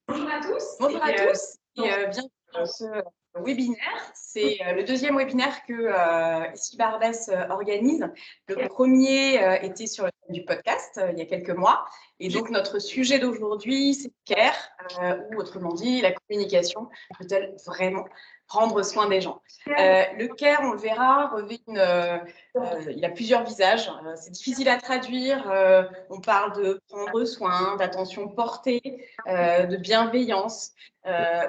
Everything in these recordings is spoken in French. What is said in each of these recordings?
Bonjour à tous. Bonjour à tous et bienvenue dans ce webinaire. C'est le deuxième webinaire que ICI Barbès organise. Le premier était sur le thème du podcast il y a quelques mois. Et donc, notre sujet d'aujourd'hui, c'est CARE, ou autrement dit, la communication peut-elle vraiment prendre soin des gens. Le CARE, on le verra, revêt il a plusieurs visages. C'est difficile à traduire. On parle de prendre soin, d'attention portée, de bienveillance.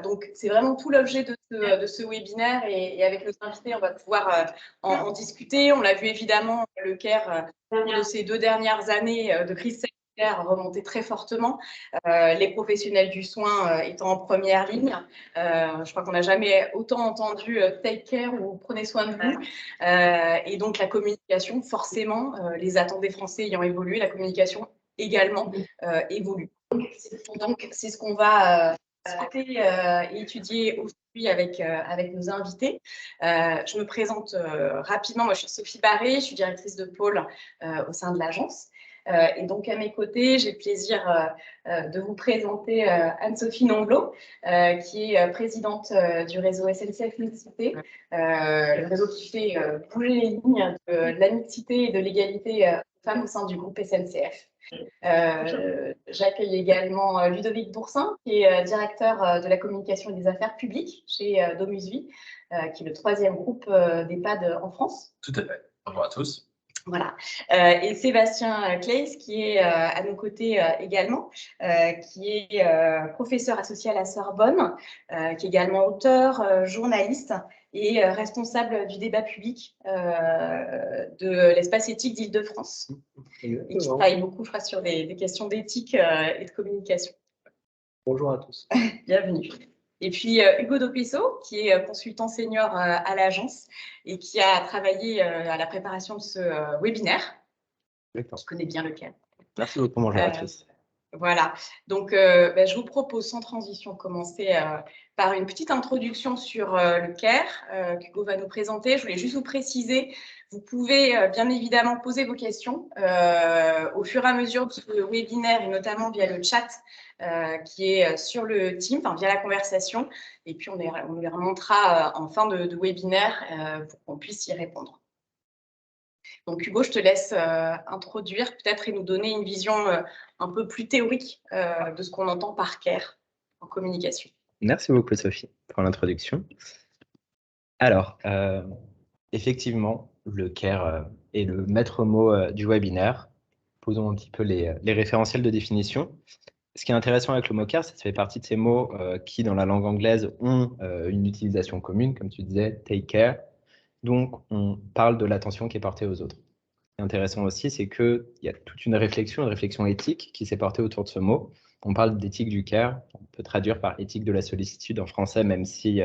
Donc, c'est vraiment tout l'objet de ce webinaire et avec nos invités, on va pouvoir en discuter. On l'a vu évidemment, le CARE, au cours de ces 2 dernières années de crise sanitaire, remonter très fortement, les professionnels du soin étant en première ligne. Je crois qu'on n'a jamais autant entendu take care ou prenez soin de vous. Et donc, la communication, forcément, les attentes des Français ayant évolué, la communication également évolue. Donc, c'est ce qu'on va discuter et étudier aujourd'hui avec nos invités. Je me présente rapidement. Moi, je suis Sophie Barré, je suis directrice de pôle au sein de l'agence. Et donc, à mes côtés, j'ai le plaisir de vous présenter Anne-Sophie Nomblot, qui est présidente du réseau SNCF Mixité, le réseau qui fait bouger les lignes de la mixité et de l'égalité femmes au sein du groupe SNCF. J'accueille également Ludovic Boursin, qui est directeur de la communication et des affaires publiques chez Domusvie, qui est le 3e groupe d'EHPAD en France. Tout à fait. Bonjour à tous. Voilà. Et Sébastien Claes, qui est à nos côtés également, qui est professeur associé à la Sorbonne, qui est également auteur, journaliste et responsable du débat public de l'espace éthique d'Île-de-France. Et qui travaille beaucoup, je crois, sur des questions d'éthique et de communication. Bonjour à tous. Bienvenue. Et puis Hugo Dopesso, qui est consultant senior à l'agence et qui a travaillé à la préparation de ce webinaire. D'accord. Je connais bien le cas. Merci beaucoup, bonjour à tous. Voilà. Donc, je vous propose sans transition commencer par une petite introduction sur le CARE qu'Hugo va nous présenter. Je voulais juste vous préciser, vous pouvez bien évidemment poser vos questions au fur et à mesure de ce webinaire et notamment via le chat qui est sur le Teams, via la conversation. Et puis, on les remontera en fin de webinaire pour qu'on puisse y répondre. Donc, Hugo, je te laisse introduire peut-être et nous donner une vision un peu plus théorique de ce qu'on entend par CARE en communication. Merci beaucoup, Sophie, pour l'introduction. Alors, effectivement, le CARE est le maître mot du webinaire. Posons un petit peu les référentiels de définition. Ce qui est intéressant avec le mot CARE, c'est que ça fait partie de ces mots qui, dans la langue anglaise, ont une utilisation commune, comme tu disais, take care. Donc, on parle de l'attention qui est portée aux autres. Ce qui est intéressant aussi, c'est qu'il y a toute une réflexion éthique qui s'est portée autour de ce mot. On parle d'éthique du care, on peut traduire par éthique de la sollicitude en français, même si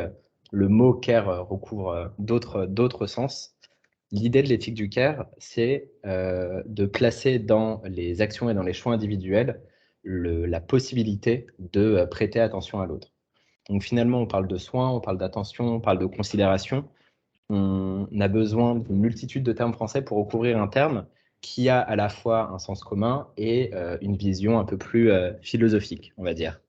le mot care recouvre d'autres sens. L'idée de l'éthique du care, c'est de placer dans les actions et dans les choix individuels la possibilité de prêter attention à l'autre. Donc finalement, on parle de soins, on parle d'attention, on parle de considération. On a besoin d'une multitude de termes français pour recouvrir un terme qui a à la fois un sens commun et une vision un peu plus philosophique, on va dire.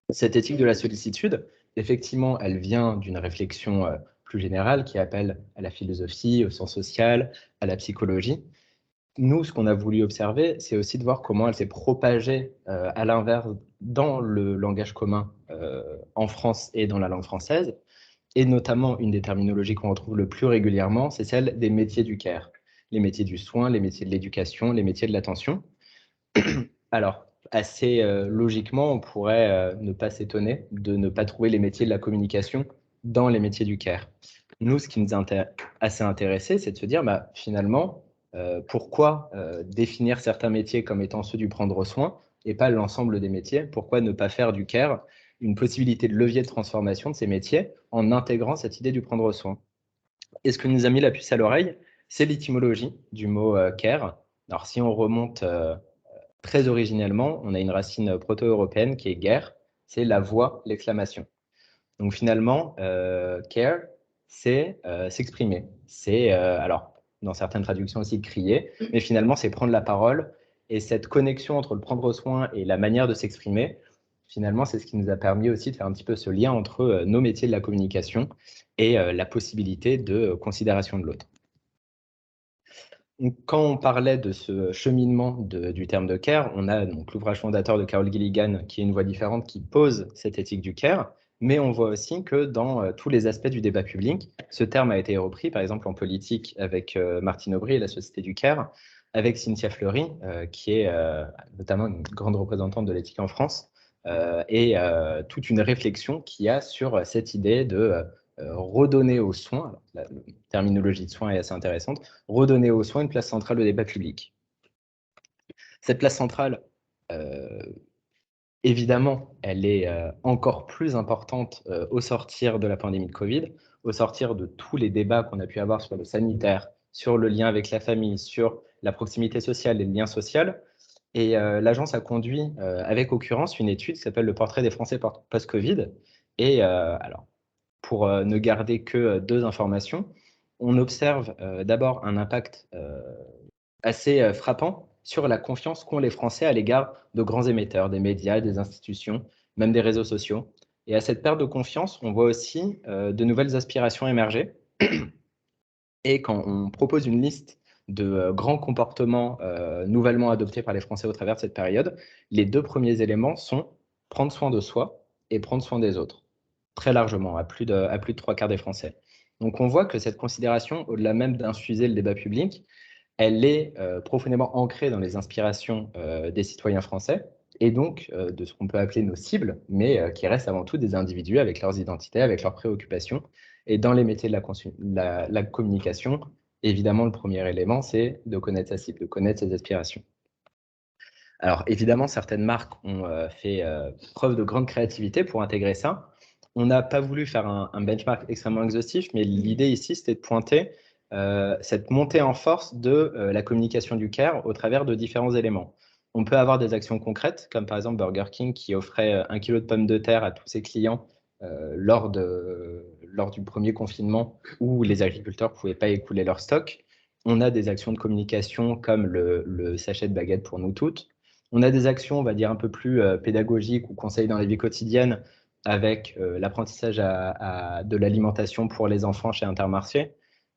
Cette éthique de la sollicitude, effectivement, elle vient d'une réflexion plus générale qui appelle à la philosophie, au sens social, à la psychologie. Nous, ce qu'on a voulu observer, c'est aussi de voir comment elle s'est propagée à l'inverse dans le langage commun en France et dans la langue française. Et notamment, une des terminologies qu'on retrouve le plus régulièrement, c'est celle des métiers du care. Les métiers du soin, les métiers de l'éducation, les métiers de l'attention. Alors, assez logiquement, on pourrait ne pas s'étonner de ne pas trouver les métiers de la communication dans les métiers du care. Nous, ce qui nous a assez intéressé, c'est de se dire, finalement, pourquoi définir certains métiers comme étant ceux du prendre soin et pas l'ensemble des métiers? Pourquoi ne pas faire du care une possibilité de levier de transformation de ces métiers en intégrant cette idée du prendre soin? Et ce que nous a mis la puce à l'oreille, c'est l'étymologie du mot care. Alors, si on remonte très originellement, on a une racine proto-européenne qui est guerre, c'est la voix, l'exclamation. Donc finalement, care, c'est s'exprimer. C'est, alors, dans certaines traductions aussi, crier, mais finalement, c'est prendre la parole Et cette connexion entre le prendre soin et la manière de s'exprimer, finalement, c'est ce qui nous a permis aussi de faire un petit peu ce lien entre nos métiers de la communication et la possibilité de considération de l'autre. Quand on parlait de ce cheminement du terme de care, on a donc l'ouvrage fondateur de Carol Gilligan, qui est une voix différente, qui pose cette éthique du care, mais on voit aussi que dans tous les aspects du débat public, ce terme a été repris, par exemple en politique avec Martine Aubry et la Société du care, avec Cynthia Fleury, qui est notamment une grande représentante de l'éthique en France, et toute une réflexion qu'il y a sur cette idée de redonner aux soins, alors, la terminologie de soins est assez intéressante, redonner aux soins une place centrale au débat public. Cette place centrale, évidemment, elle est encore plus importante au sortir de la pandémie de Covid, au sortir de tous les débats qu'on a pu avoir sur le sanitaire, sur le lien avec la famille, sur la proximité sociale et le lien social. Et l'agence a conduit avec occurrence une étude qui s'appelle le portrait des Français post-Covid. Et alors, pour ne garder que 2 informations, on observe d'abord un impact assez frappant sur la confiance qu'ont les Français à l'égard de grands émetteurs, des médias, des institutions, même des réseaux sociaux. Et à cette perte de confiance, on voit aussi de nouvelles aspirations émerger. Et quand on propose une liste de grands comportements nouvellement adoptés par les Français au travers de cette période, les 2 premiers éléments sont prendre soin de soi et prendre soin des autres, très largement, à plus de 3/4 des Français. Donc on voit que cette considération, au-delà même d'infuser le débat public, elle est profondément ancrée dans les inspirations des citoyens français et donc de ce qu'on peut appeler nos cibles, mais qui restent avant tout des individus avec leurs identités, avec leurs préoccupations. Et dans les métiers de la communication, évidemment, le premier élément, c'est de connaître sa cible, de connaître ses aspirations. Alors, évidemment, certaines marques ont fait preuve de grande créativité pour intégrer ça. On n'a pas voulu faire un benchmark extrêmement exhaustif, mais l'idée ici, c'était de pointer cette montée en force de la communication du care au travers de différents éléments. On peut avoir des actions concrètes, comme par exemple Burger King qui offrait 1 kilo de pommes de terre à tous ses clients lors du premier confinement où les agriculteurs ne pouvaient pas écouler leur stock. On a des actions de communication comme le sachet de baguettes pour nous toutes. On a des actions, on va dire, un peu plus pédagogiques ou conseils dans la vie quotidienne avec l'apprentissage de l'alimentation pour les enfants chez Intermarché.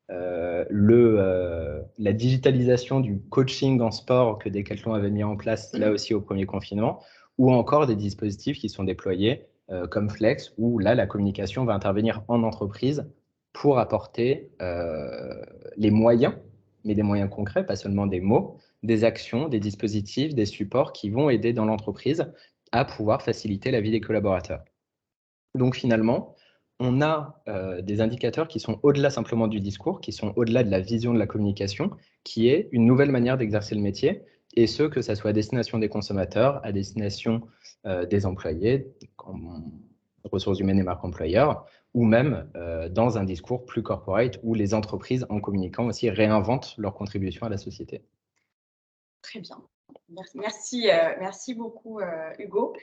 La digitalisation du coaching en sport que Decathlon avait mis en place là aussi au premier confinement, ou encore des dispositifs qui sont déployés comme Flex, où là, la communication va intervenir en entreprise pour apporter les moyens, mais des moyens concrets, pas seulement des mots, des actions, des dispositifs, des supports qui vont aider dans l'entreprise à pouvoir faciliter la vie des collaborateurs. Donc finalement, on a des indicateurs qui sont au-delà simplement du discours, qui sont au-delà de la vision de la communication, qui est une nouvelle manière d'exercer le métier, et ce, que ça soit à destination des consommateurs, à destination des employés, ressources humaines et marque employeur, ou même dans un discours plus corporate, où les entreprises, en communiquant aussi, réinventent leur contribution à la société. Très bien. Merci beaucoup, Hugo.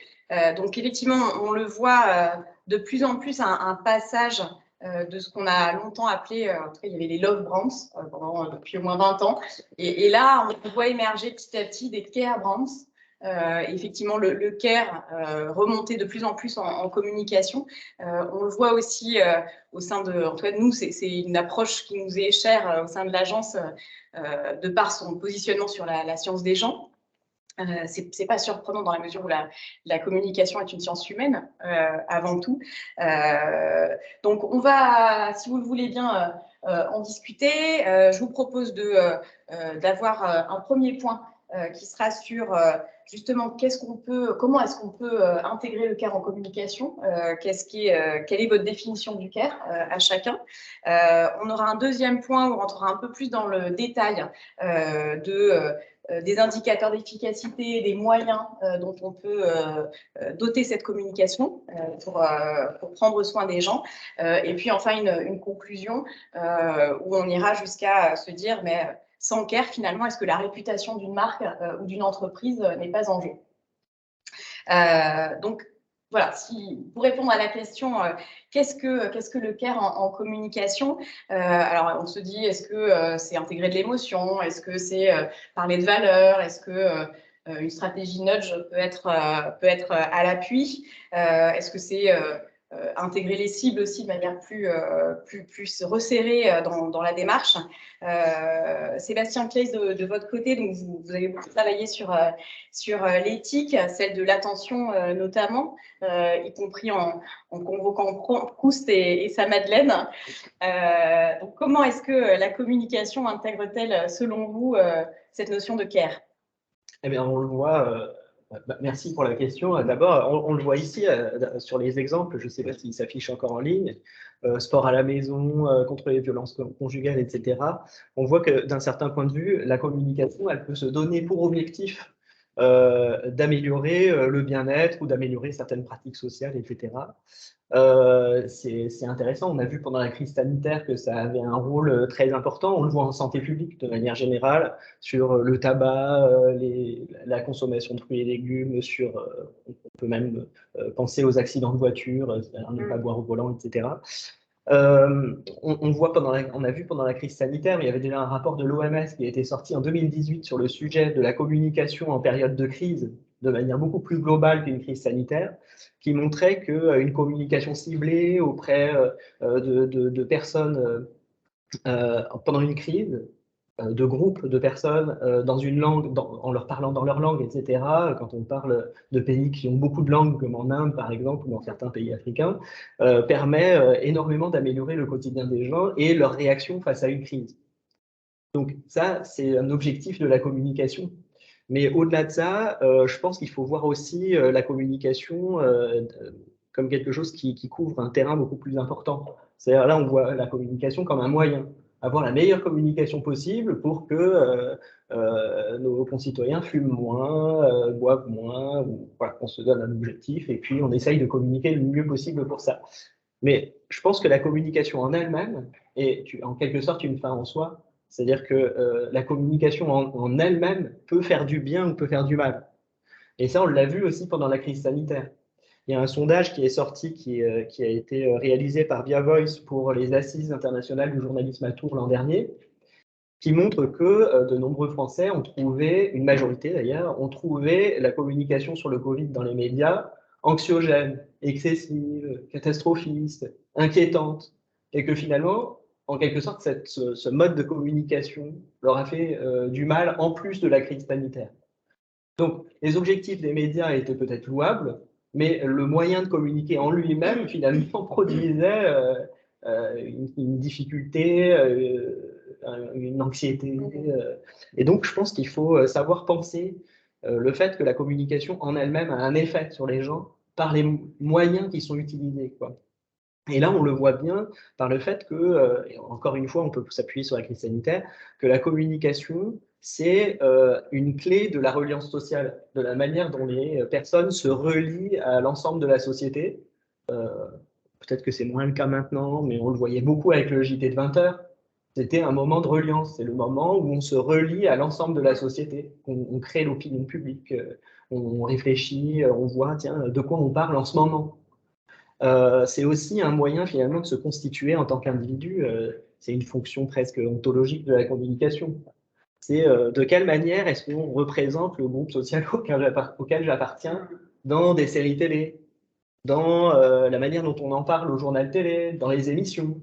Donc, effectivement, on le voit de plus en plus un passage de ce qu'on a longtemps appelé, en tout cas, il y avait les love brands depuis au moins 20 ans. Et là, on voit émerger petit à petit des care brands. Effectivement, le care remonter de plus en plus en communication. On le voit aussi au sein de, en tout cas, nous, c'est une approche qui nous est chère au sein de l'agence de par son positionnement sur la science des gens. C'est pas surprenant dans la mesure où la communication est une science humaine avant tout. Donc on va, si vous le voulez bien, en discuter. Je vous propose d'avoir un premier point qui sera sur justement comment est-ce qu'on peut intégrer le care en communication, quelle est votre définition du care à chacun. On aura un deuxième point où on rentrera un peu plus dans le détail des indicateurs d'efficacité, des moyens dont on peut doter cette communication pour prendre soin des gens. Et puis enfin, une conclusion où on ira jusqu'à se dire, mais sans care, finalement, est-ce que la réputation d'une marque ou d'une entreprise n'est pas en jeu ? Donc, voilà, pour répondre à la question, qu'est-ce que le CARE en communication? Alors, on se dit, est-ce que c'est intégrer de l'émotion? Est-ce que c'est parler de valeurs? Est-ce que une stratégie nudge peut être à l'appui? Est-ce que c'est intégrer les cibles aussi de manière plus resserrée dans la démarche? Sébastien Claes, de votre côté, donc vous avez beaucoup travaillé sur l'éthique, celle de l'attention notamment, y compris en convoquant Proust et sa Madeleine. Donc comment est-ce que la communication intègre-t-elle, selon vous, cette notion de care? Eh bien, on le voit. Merci pour la question. D'abord, on le voit ici sur les exemples. Je ne sais pas s'ils s'affichent encore en ligne. Sport à la maison, contre les violences conjugales, etc. On voit que d'un certain point de vue, la communication, elle peut se donner pour objectif d'améliorer le bien-être ou d'améliorer certaines pratiques sociales, etc. C'est intéressant. On a vu pendant la crise sanitaire que ça avait un rôle très important. On le voit en santé publique de manière générale, sur le tabac, la consommation de fruits et légumes, on peut même penser aux accidents de voiture, ne pas boire au volant, etc. On a vu pendant la crise sanitaire, il y avait déjà un rapport de l'OMS qui a été sorti en 2018 sur le sujet de la communication en période de crise, de manière beaucoup plus globale qu'une crise sanitaire, qui montrait qu'une communication ciblée auprès de personnes pendant une crise, de groupes de personnes dans une langue, en leur parlant dans leur langue, etc. Quand on parle de pays qui ont beaucoup de langues, comme en Inde par exemple, ou dans certains pays africains, permet énormément d'améliorer le quotidien des gens et leur réaction face à une crise. Donc ça, c'est un objectif de la communication. Mais au-delà de ça, je pense qu'il faut voir aussi la communication comme quelque chose qui couvre un terrain beaucoup plus important. C'est-à-dire là, on voit la communication comme un moyen, avoir la meilleure communication possible pour que nos concitoyens fument moins, boivent moins, ou voilà, on se donne un objectif et puis on essaye de communiquer le mieux possible pour ça. Mais je pense que la communication en elle-même est en quelque sorte une fin en soi. C'est-à-dire que la communication en elle-même peut faire du bien ou peut faire du mal. Et ça, on l'a vu aussi pendant la crise sanitaire. Il y a un sondage qui est sorti, qui a été réalisé par Via Voice pour les Assises internationales du journalisme à Tours l'an dernier, qui montre que de nombreux Français ont trouvé, une majorité d'ailleurs, ont trouvé la communication sur le Covid dans les médias anxiogène, excessive, catastrophiste, inquiétante, et que finalement, en quelque sorte, ce mode de communication leur a fait du mal en plus de la crise sanitaire. Donc, les objectifs des médias étaient peut-être louables, mais le moyen de communiquer en lui-même, finalement, produisait une difficulté, une anxiété. Et donc, je pense qu'il faut savoir penser le fait que la communication en elle-même a un effet sur les gens par les moyens qui sont utilisés, quoi. Et là, on le voit bien par le fait que, encore une fois, on peut s'appuyer sur la crise sanitaire, que la communication, c'est une clé de la reliance sociale, de la manière dont les personnes se relient à l'ensemble de la société. Peut-être que c'est moins le cas maintenant, mais on le voyait beaucoup avec le JT de 20 heures. C'était un moment de reliance, c'est le moment où on se relie à l'ensemble de la société, on crée l'opinion publique, on réfléchit, on voit, tiens, de quoi on parle en ce moment. C'est aussi un moyen finalement de se constituer en tant qu'individu. C'est une fonction presque ontologique de la communication. C'est de quelle manière est-ce qu'on représente le groupe social auquel j'appartiens dans des séries télé, dans la manière dont on en parle au journal télé, dans les émissions.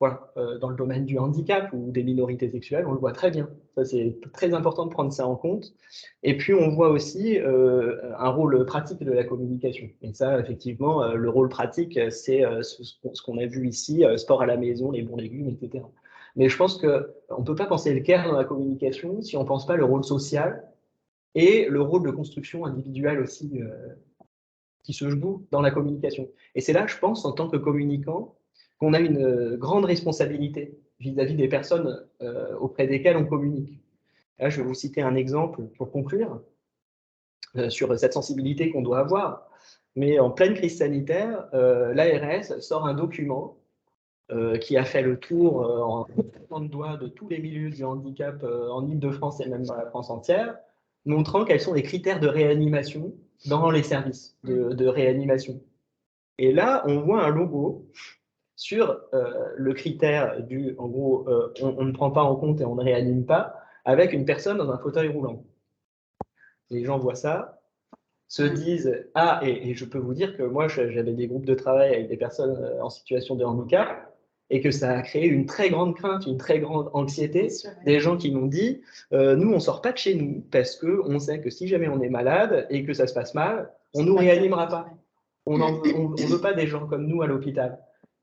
Voilà, dans le domaine du handicap ou des minorités sexuelles, on le voit très bien. Ça, c'est très important de prendre ça en compte. Et puis, on voit aussi un rôle pratique de la communication. Et ça, effectivement, le rôle pratique, c'est ce qu'on a vu ici, sport à la maison, les bons légumes, etc. Mais je pense qu'on ne peut pas penser le care dans la communication si on ne pense pas le rôle social et le rôle de construction individuelle aussi qui se joue dans la communication. Et c'est là, je pense, en tant que communicant, qu'on a une grande responsabilité vis-à-vis des personnes auprès desquelles on communique. Là, je vais vous citer un exemple pour conclure sur cette sensibilité qu'on doit avoir. Mais en pleine crise sanitaire, l'ARS sort un document qui a fait le tour en claquement de doigts de tous les milieux du handicap en Île-de-France et même dans la France entière, montrant quels sont les critères de réanimation dans les services de réanimation. Et là, on voit un logo sur le critère du, en gros, on ne prend pas en compte et on ne réanime pas, avec une personne dans un fauteuil roulant. Les gens voient ça, se disent « Ah, et je peux vous dire que moi, j'avais des groupes de travail avec des personnes en situation de handicap, et que ça a créé une très grande crainte, une très grande anxiété. Des gens qui m'ont dit nous, on ne sort pas de chez nous parce qu'on sait que si jamais on est malade et que ça se passe mal, on ne nous réanimera pas. On ne veut pas des gens comme nous à l'hôpital. »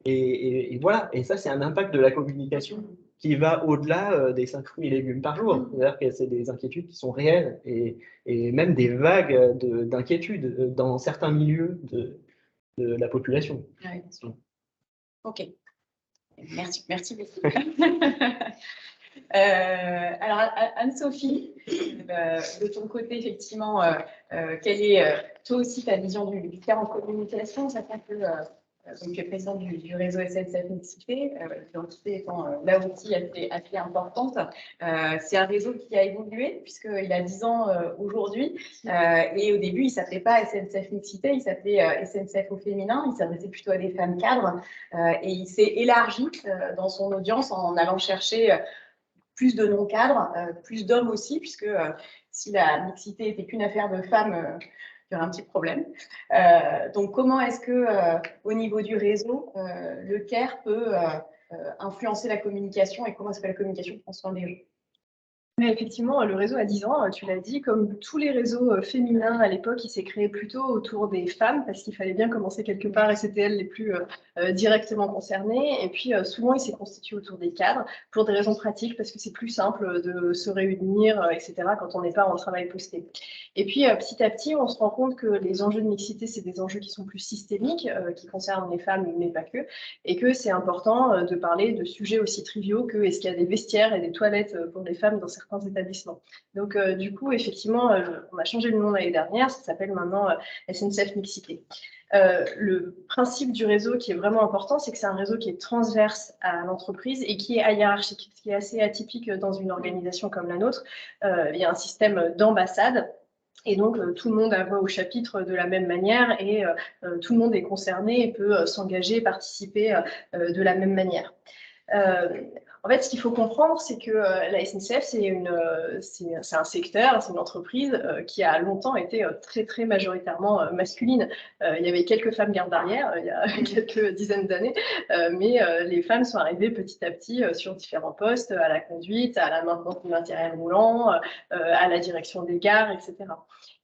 Et voilà, et ça, c'est un impact de la communication qui va au-delà des 5 fruits et légumes par jour. C'est-à-dire que c'est des inquiétudes qui sont réelles et même des vagues d'inquiétudes dans certains milieux de la population. Oui, bien sûr. Ok. Merci beaucoup. Alors, Anne-Sophie, de ton côté, effectivement, quelle est toi aussi ta vision du care en communication, sachant que donc, tu es présidente du réseau SNCF Mixité, l'identité étant là aussi assez importante. C'est un réseau qui a évolué, puisqu'il a 10 ans aujourd'hui, et au début, il ne s'appelait pas SNCF Mixité, il s'appelait SNCF au féminin, il s'adressait plutôt à des femmes cadres, et il s'est élargi dans son audience en allant chercher plus de non-cadres, plus d'hommes aussi, puisque si la mixité n'était qu'une affaire de femmes, il y aurait un petit problème. Donc, comment est-ce que, au niveau du réseau, le CARE peut influencer la communication et comment est-ce que la communication prend soin des gens? Mais effectivement, le réseau a 10 ans, tu l'as dit, comme tous les réseaux féminins à l'époque, il s'est créé plutôt autour des femmes parce qu'il fallait bien commencer quelque part et c'était elles les plus directement concernées. Et puis souvent, il s'est constitué autour des cadres pour des raisons pratiques parce que c'est plus simple de se réunir, etc. quand on n'est pas en travail posté. Et puis petit à petit, on se rend compte que les enjeux de mixité, c'est des enjeux qui sont plus systémiques, qui concernent les femmes, mais pas que, et que c'est important de parler de sujets aussi triviaux que est-ce qu'il y a des vestiaires et des toilettes pour les femmes dans certains établissements. Donc, du coup, effectivement, on a changé le nom l'année dernière, ça s'appelle maintenant SNCF Mixité. Le principe du réseau qui est vraiment important, c'est que c'est un réseau qui est transverse à l'entreprise et qui est hiérarchique, ce qui est assez atypique dans une organisation comme la nôtre. Il y a un système d'ambassade. Et donc, tout le monde a voix au chapitre de la même manière et tout le monde est concerné et peut s'engager, participer de la même manière. En fait, ce qu'il faut comprendre, c'est que la SNCF, c'est un secteur, c'est une entreprise qui a longtemps été très, très majoritairement masculine. Il y avait quelques femmes gardes d'arrière il y a quelques dizaines d'années, mais les femmes sont arrivées petit à petit sur différents postes, à la conduite, à la maintenance du matériel roulant, à la direction des gares, etc.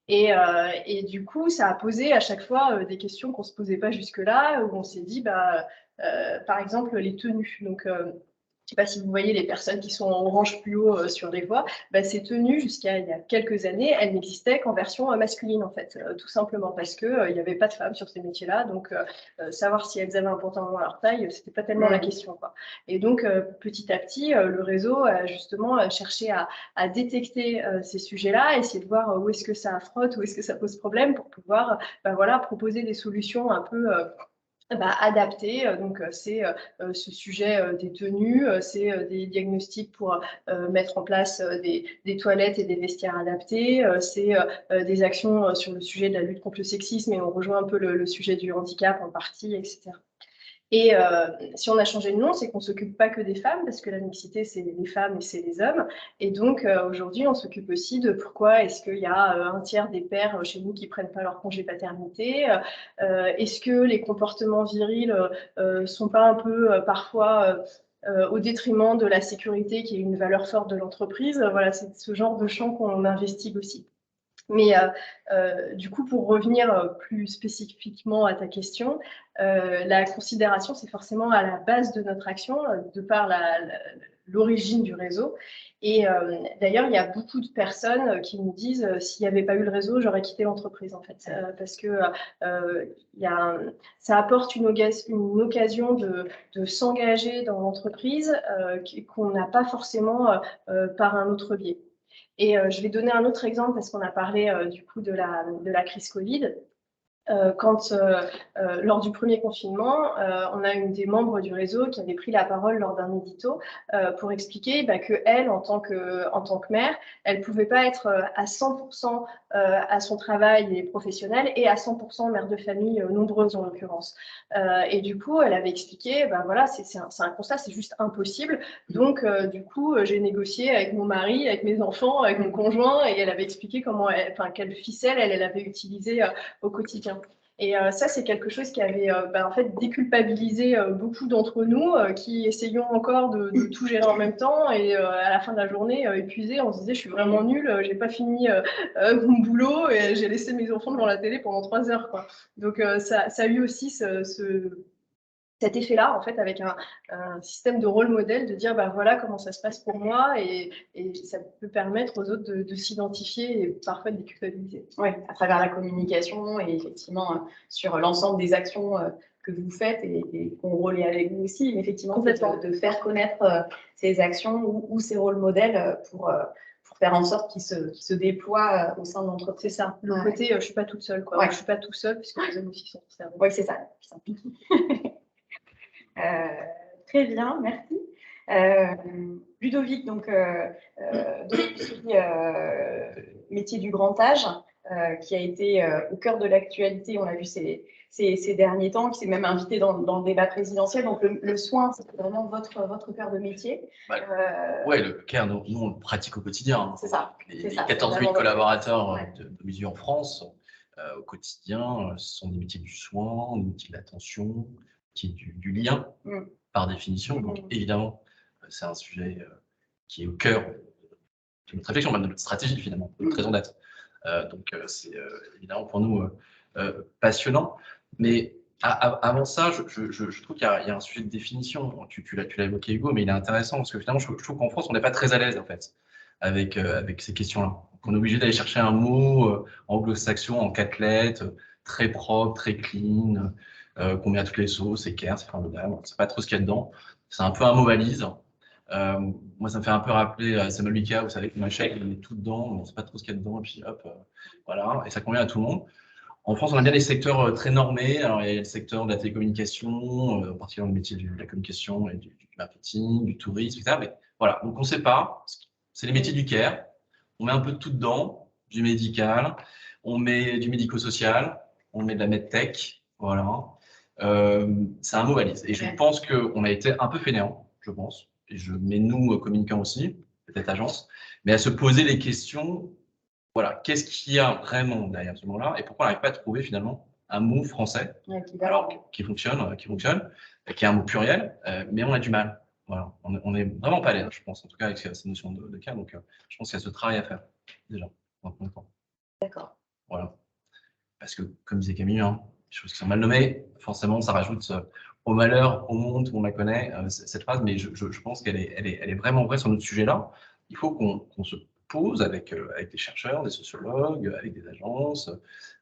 Et du coup, ça a posé à chaque fois des questions qu'on ne se posait pas jusque-là, où on s'est dit, par exemple, les tenues. Donc, je ne sais pas si vous voyez les personnes qui sont en orange plus haut sur les voies, ces tenues, jusqu'à il y a quelques années, elles n'existaient qu'en version masculine, en fait, tout simplement parce qu'il n'y avait pas de femmes sur ces métiers-là. Donc, savoir si elles avaient un pantalon à leur taille, ce n'était pas tellement la question, quoi. Et donc, petit à petit, le réseau a justement cherché à détecter ces sujets-là, essayer de voir où est-ce que ça frotte, où est-ce que ça pose problème pour pouvoir voilà, proposer des solutions un peu adapté. Donc, c'est ce sujet des tenues, c'est des diagnostics pour mettre en place des toilettes et des vestiaires adaptés, c'est des actions sur le sujet de la lutte contre le sexisme et on rejoint un peu le sujet du handicap en partie, etc. Et si on a changé de nom, c'est qu'on ne s'occupe pas que des femmes, parce que la mixité, c'est les femmes et c'est les hommes. Et donc, aujourd'hui, on s'occupe aussi de pourquoi est-ce qu'il y a un tiers des pères chez nous qui ne prennent pas leur congé paternité. Est-ce que les comportements virils ne sont pas un peu parfois au détriment de la sécurité, qui est une valeur forte de l'entreprise? Voilà, c'est ce genre de champ qu'on investigue aussi. Mais du coup, pour revenir plus spécifiquement à ta question, la considération, c'est forcément à la base de notre action, de par l'origine du réseau. Et d'ailleurs, il y a beaucoup de personnes qui nous disent s'il n'y avait pas eu le réseau, j'aurais quitté l'entreprise, en fait. Parce que ça apporte une occasion de s'engager dans l'entreprise qu'on n'a pas forcément par un autre biais. Et je vais donner un autre exemple parce qu'on a parlé du coup de la crise Covid. lors du premier confinement, on a une des membres du réseau qui avait pris la parole lors d'un édito pour expliquer que elle, en tant que mère, elle pouvait pas être à 100% à son travail et professionnel et à 100% mère de famille nombreuse en l'occurrence. Et du coup, elle avait expliqué, voilà, c'est un constat, c'est juste impossible. Donc, du coup, j'ai négocié avec mon mari, avec mes enfants, avec mon conjoint, et elle avait expliqué quelle ficelle elle avait utilisée au quotidien. Et ça, c'est quelque chose qui avait en fait déculpabilisé beaucoup d'entre nous qui essayions encore de tout gérer en même temps. Et à la fin de la journée, épuisés, on se disait, je suis vraiment nulle, j'ai pas fini mon boulot et j'ai laissé mes enfants devant la télé pendant 3 heures, quoi. Donc ça a eu aussi cet effet-là, en fait, avec un système de rôle modèle, de dire, voilà comment ça se passe pour moi, et ça peut permettre aux autres de s'identifier et parfois de déculpabiliser. Oui, à travers la communication et effectivement sur l'ensemble des actions que vous faites et qu'on relaie avec vous aussi, mais effectivement de faire connaître ces actions ou ces rôles modèles pour faire en sorte qu'ils se déploient au sein de l'entreprise. C'est ça, le côté je suis pas toute seule, quoi. Ouais. Je suis pas tout seul puisque les hommes aussi sont concernés. Oui, c'est ça. Très bien, merci. Ludovic, donc métier du grand âge, qui a été au cœur de l'actualité, on l'a vu ces derniers temps, qui s'est même invité dans le débat présidentiel. Donc le soin, c'est vraiment votre cœur de métier. Oui, le care, nous on le pratique au quotidien. C'est ça. Les 14 000 collaborateurs de Mesure en France, au quotidien, ce sont des métiers du soin, des métiers de l'attention, qui est du lien, par définition. Donc, évidemment, c'est un sujet qui est au cœur de notre réflexion, même de notre stratégie, finalement, de notre raison d'être. Donc, c'est évidemment pour nous passionnant. Mais avant ça, je trouve qu'il y a un sujet de définition. Tu l'as évoqué, Hugo, mais il est intéressant parce que finalement, je trouve qu'en France, on n'est pas très à l'aise, en fait, avec ces questions-là. On est obligé d'aller chercher un mot anglo-saxon en 4 lettres, très propre, très clean, qu'on met à toutes les sauces, c'est care, c'est formidable, on ne sait pas trop ce qu'il y a dedans. C'est un peu un mot valise. Moi, ça me fait un peu rappeler Samuel Lucas, vous savez, ma chèque, il est tout dedans, on ne sait pas trop ce qu'il y a dedans, et puis hop, voilà, et ça convient à tout le monde. En France, on a bien des secteurs très normés. Alors, il y a le secteur de la télécommunication, en particulier le métier de la communication et du marketing, du tourisme, etc. Mais voilà, donc on ne sait pas. C'est les métiers du care. On met un peu de tout dedans, du médical, on met du médico-social, on met de la medtech, voilà. C'est un mot valise. Et je pense qu'on a été un peu fainéant, je pense. Et je mets nous, communicants aussi, peut-être agence, mais à se poser les questions. Voilà, qu'est-ce qu'il y a vraiment derrière ce mot-là et pourquoi on n'arrive pas à trouver finalement un mot français qui fonctionne, qui est un mot pluriel, mais on a du mal. Voilà, on n'est vraiment pas à l'aise, je pense, en tout cas avec cette notion de cas. Donc, je pense qu'il y a ce travail à faire déjà. D'accord. Voilà, parce que comme disait Camille, les choses qui sont mal nommées, forcément, ça rajoute au malheur, au monde, on la connaît cette phrase, mais je pense qu'elle est vraiment vraie sur notre sujet-là. Il faut qu'on se pose avec des chercheurs, des sociologues, avec des agences,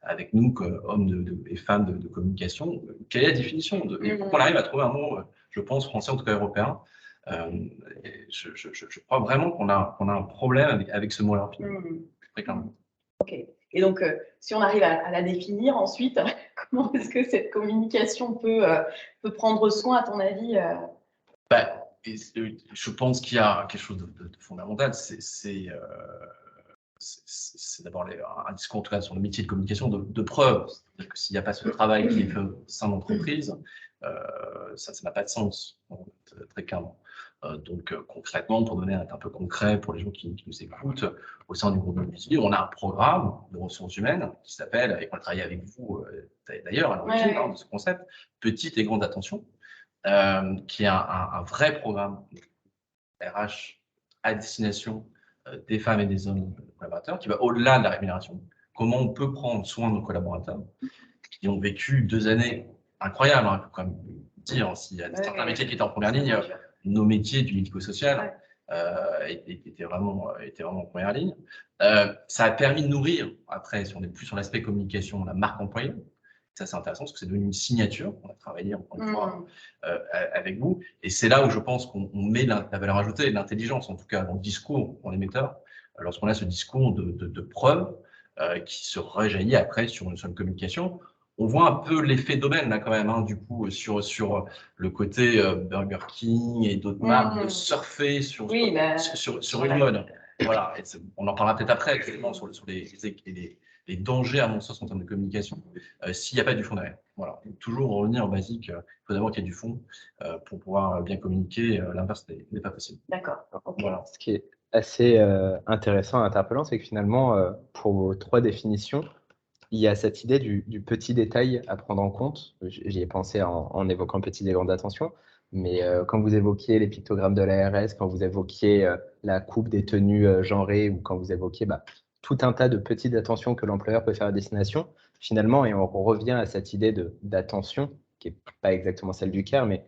avec nous, hommes et femmes de communication, quelle est la définition et pourquoi on arrive à trouver un mot, je pense, français, en tout cas européen. Je crois vraiment qu'on a un problème avec ce mot-là, très clairement. Ok. Et donc, si on arrive à la définir ensuite, comment est-ce que cette communication peut prendre soin, à ton avis je pense qu'il y a quelque chose de fondamental, c'est d'abord un discours en tout cas sur le métier de communication de preuve. C'est-à-dire que s'il n'y a pas ce travail qui est fait au sein d'entreprise, ça n'a pas de sens, très clairement. Donc concrètement, pour donner un peu concret pour les gens qui nous écoutent, au sein du groupe de Mesure, on a un programme de ressources humaines qui s'appelle, et on travaille avec vous d'ailleurs à l'origine de ce concept, Petite et Grande Attention, qui est un vrai programme RH à destination des femmes et des hommes collaborateurs, qui va au-delà de la rémunération. Comment on peut prendre soin de nos collaborateurs qui ont vécu 2 années incroyables, il faut quand même dire, s'il y a certains métiers qui étaient en première ligne, nos métiers du médico-social étaient vraiment en première ligne. Ça a permis de nourrir, après, si on est plus sur l'aspect communication, la marque employeur. Ça, c'est intéressant parce que c'est devenu une signature. On a travaillé encore une fois avec vous. Et c'est là où je pense qu'on met la valeur ajoutée, l'intelligence, en tout cas, dans le discours pour l'émetteur, lorsqu'on a ce discours de preuve qui se rejaillit après sur une communication. On voit un peu l'effet d'aubaine là quand même, hein, du coup, sur le côté Burger King et d'autres marques de surfer sur une mode. Voilà, et on en parlera peut-être après, effectivement, sur les dangers, à mon sens, en termes de communication, s'il n'y a pas du fond derrière. Voilà, toujours revenir au basique, il faut d'abord qu'il y ait du fond pour pouvoir bien communiquer, l'inverse n'est pas possible. D'accord. Okay. Voilà. Ce qui est assez intéressant et interpellant, c'est que finalement, pour vos 3 définitions, il y a cette idée du petit détail à prendre en compte. J'y ai pensé en évoquant le petit élément d'attention, mais quand vous évoquiez les pictogrammes de l'ARS, quand vous évoquiez la coupe des tenues genrées, ou quand vous évoquiez tout un tas de petites attentions que l'employeur peut faire à destination, finalement, et on revient à cette idée d'attention, qui n'est pas exactement celle du CARE, mais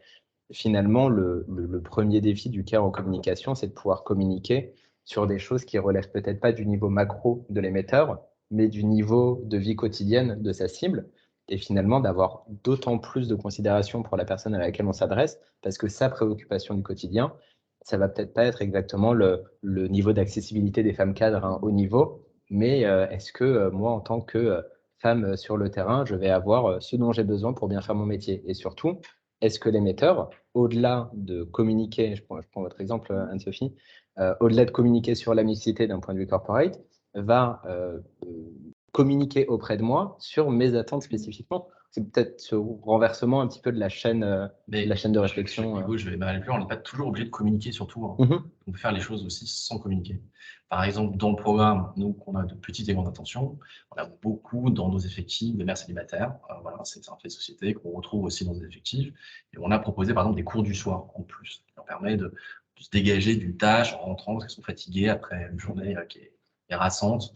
finalement, le premier défi du CARE en communication, c'est de pouvoir communiquer sur des choses qui relèvent peut-être pas du niveau macro de l'émetteur, mais du niveau de vie quotidienne de sa cible, et finalement d'avoir d'autant plus de considération pour la personne à laquelle on s'adresse, parce que sa préoccupation du quotidien, ça va peut-être pas être exactement le niveau d'accessibilité des femmes cadres à un haut niveau, mais est-ce que moi, en tant que femme sur le terrain, je vais avoir ce dont j'ai besoin pour bien faire mon métier? Et surtout, est-ce que l'émetteur, au-delà de communiquer, je prends votre exemple, Anne-Sophie, au-delà de communiquer sur la mixité d'un point de vue corporate, va communiquer auprès de moi sur mes attentes spécifiquement? C'est peut-être ce renversement un petit peu de la chaîne de réflexion. Je vais aller plus loin, on n'est pas toujours obligé de communiquer sur tout. On peut faire les choses aussi sans communiquer. Par exemple, dans le programme, nous, qu'on a de petites et grandes intentions, on a beaucoup dans nos effectifs de mères célibataires. Voilà, c'est un fait de société qu'on retrouve aussi dans nos effectifs. Et on a proposé, par exemple, des cours du soir en plus, qui leur permet de se dégager d'une tâche en rentrant parce qu'elles sont fatiguées après une journée qui est harassante,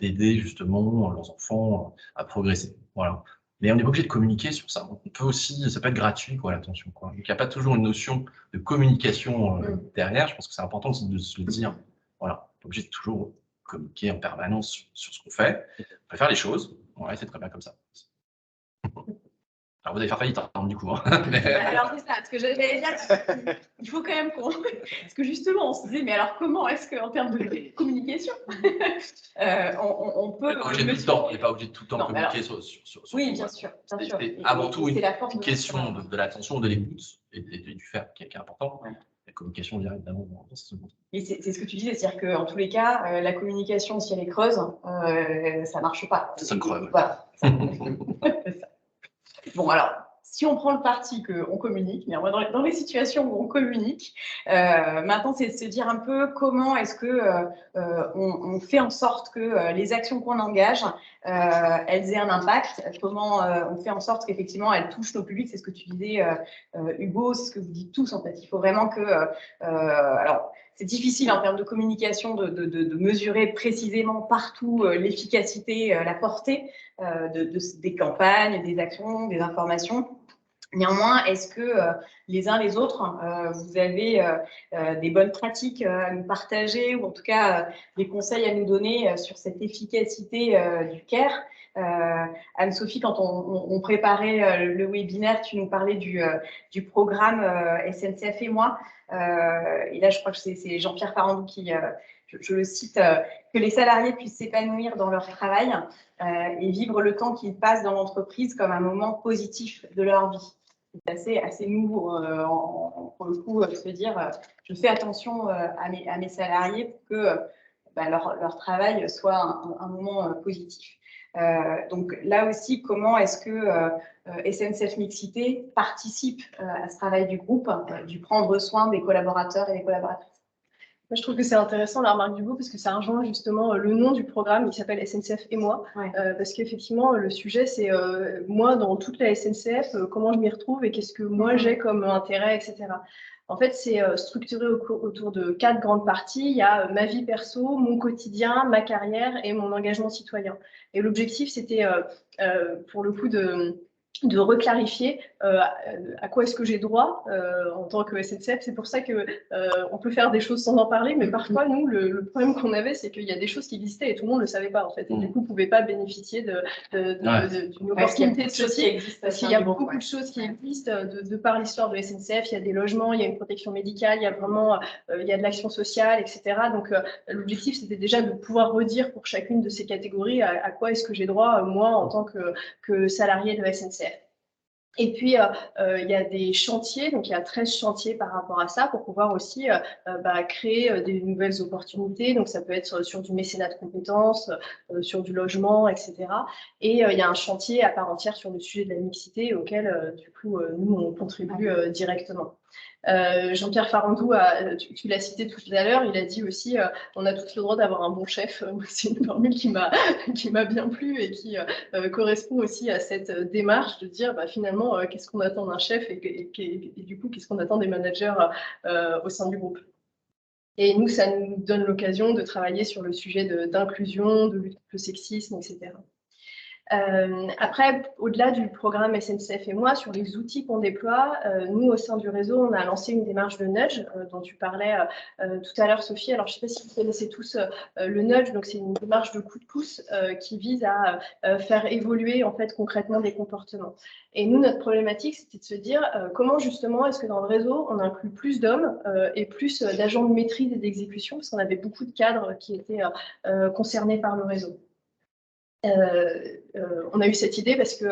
d'aider justement leurs enfants à progresser. Voilà. Mais on n'est pas obligé de communiquer sur ça. On peut aussi, ça peut être gratuit, quoi, l'attention, quoi. Donc, il n'y a pas toujours une notion de communication derrière. Je pense que c'est important de se le dire. Voilà. On n'est pas obligé de toujours communiquer en permanence sur ce qu'on fait. On peut faire les choses. Ouais, c'est très bien comme ça. Alors, vous allez faire faillite, du coup. Hein. Alors, c'est ça, parce que j'allais dire, il faut quand même qu'on... Parce que justement, on se disait, mais alors comment est-ce qu'en termes de communication, on peut... On n'est pas obligé de tout le temps communiquer sur oui, bien sûr. C'est avant tout une question de l'attention, de l'écoute et du faire qui est important. Ouais. La communication vient évidemment dans ce second. Et c'est ce que tu disais, c'est-à-dire qu'en tous les cas, la communication, si elle est creuse, ça ne marche pas. Ça creve. Voilà. Bon, alors, si on prend le parti qu'on communique, mais dans les situations où on communique, maintenant, c'est de se dire un peu comment est-ce que on fait en sorte que les actions qu'on engage, elles aient un impact, comment on fait en sorte qu'effectivement, elles touchent nos publics. C'est ce que tu disais, Hugo, c'est ce que vous dites tous, en fait. Il faut vraiment que... alors, c'est difficile en termes de communication de mesurer précisément partout l'efficacité, la portée des campagnes, des actions, des informations. Néanmoins, est-ce que les uns les autres, vous avez des bonnes pratiques à nous partager ou en tout cas des conseils à nous donner sur cette efficacité du CARE? Anne-Sophie, quand on préparait le webinaire, tu nous parlais du programme SNCF et moi. Et là, je crois que c'est Jean-Pierre Farandou qui, je le cite, que les salariés puissent s'épanouir dans leur travail et vivre le temps qu'ils passent dans l'entreprise comme un moment positif de leur vie. C'est assez nouveau pour le coup de se dire je fais attention à mes salariés pour que leur travail soit un moment positif. Donc là aussi, comment est-ce que SNCF Mixité participe à ce travail du groupe, du prendre soin des collaborateurs et des collaboratrices? Moi, je trouve que c'est intéressant la remarque d'Hugo parce que ça rejoint justement le nom du programme, il s'appelle SNCF et moi, ouais. Parce qu'effectivement, le sujet, c'est moi dans toute la SNCF, comment je m'y retrouve et qu'est-ce que moi j'ai comme intérêt, etc. En fait, c'est structuré autour de 4 grandes parties. Il y a ma vie perso, mon quotidien, ma carrière et mon engagement citoyen. Et l'objectif, c'était pour le coup de reclarifier à quoi est-ce que j'ai droit en tant que SNCF. C'est pour ça que on peut faire des choses sans en parler, mais parfois, nous, le problème qu'on avait, c'est qu'il y a des choses qui existaient et tout le monde ne le savait pas, en fait. Et du coup, on ne pouvait pas bénéficier d'une opportunité de ceci, parce qu'il y a beaucoup de choses qui existent de par l'histoire de SNCF. Il y a des logements, il y a une protection médicale, il y a vraiment il y a de l'action sociale, etc. Donc, l'objectif, c'était déjà de pouvoir redire pour chacune de ces catégories à quoi est-ce que j'ai droit, moi, en tant que salarié de la SNCF. Et puis, il y a des chantiers, donc il y a 13 chantiers par rapport à ça pour pouvoir aussi créer des nouvelles opportunités. Donc, ça peut être sur du mécénat de compétences, sur du logement, etc. Et il y a un chantier à part entière sur le sujet de la mixité auquel, du coup, nous, on contribue directement. Jean-Pierre Farandou, tu l'as cité tout à l'heure, il a dit aussi on a tous le droit d'avoir un bon chef. C'est une formule qui m'a bien plu et qui correspond aussi à cette démarche de dire finalement qu'est-ce qu'on attend d'un chef et du coup qu'est-ce qu'on attend des managers au sein du groupe. Et nous, ça nous donne l'occasion de travailler sur le sujet d'inclusion, de lutte contre le sexisme, etc. Après, au-delà du programme SNCF et moi, sur les outils qu'on déploie, nous, au sein du réseau, on a lancé une démarche de nudge dont tu parlais tout à l'heure, Sophie. Alors, je ne sais pas si vous connaissez tous le nudge. Donc, c'est une démarche de coup de pouce qui vise à faire évoluer en fait concrètement des comportements. Et nous, notre problématique, c'était de se dire comment justement est-ce que dans le réseau, on inclut plus d'hommes et plus d'agents de maîtrise et d'exécution, parce qu'on avait beaucoup de cadres qui étaient concernés par le réseau. On a eu cette idée parce que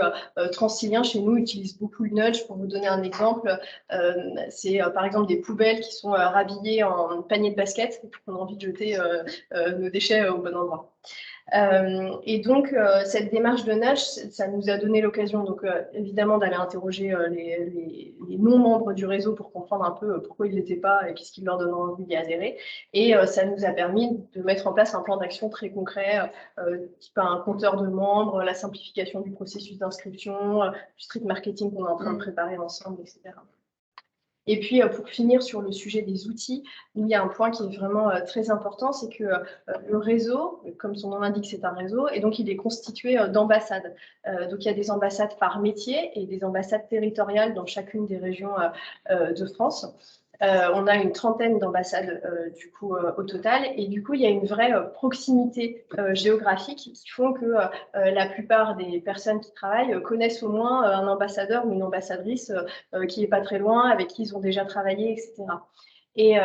Transilien, chez nous, utilise beaucoup le nudge. Pour vous donner un exemple, c'est par exemple des poubelles qui sont rhabillées en panier de basket et qu'on a envie de jeter nos déchets au bon endroit. Et donc, cette démarche de nudge, ça nous a donné l'occasion, donc évidemment, d'aller interroger les non-membres du réseau pour comprendre un peu pourquoi ils ne l'étaient pas et qu'est-ce qui leur donne envie d'y adhérer. Et ça nous a permis de mettre en place un plan d'action très concret, type un compteur de membres, la simplification du processus d'inscription, du street marketing qu'on est en train de préparer ensemble, etc. Et puis, pour finir sur le sujet des outils, il y a un point qui est vraiment très important, c'est que le réseau, comme son nom l'indique, c'est un réseau, et donc il est constitué d'ambassades. Donc, il y a des ambassades par métier et des ambassades territoriales dans chacune des régions de France. On a une trentaine d'ambassades du coup au total, et du coup il y a une vraie proximité géographique qui font que la plupart des personnes qui travaillent connaissent au moins un ambassadeur ou une ambassadrice qui n'est pas très loin, avec qui ils ont déjà travaillé, etc. Et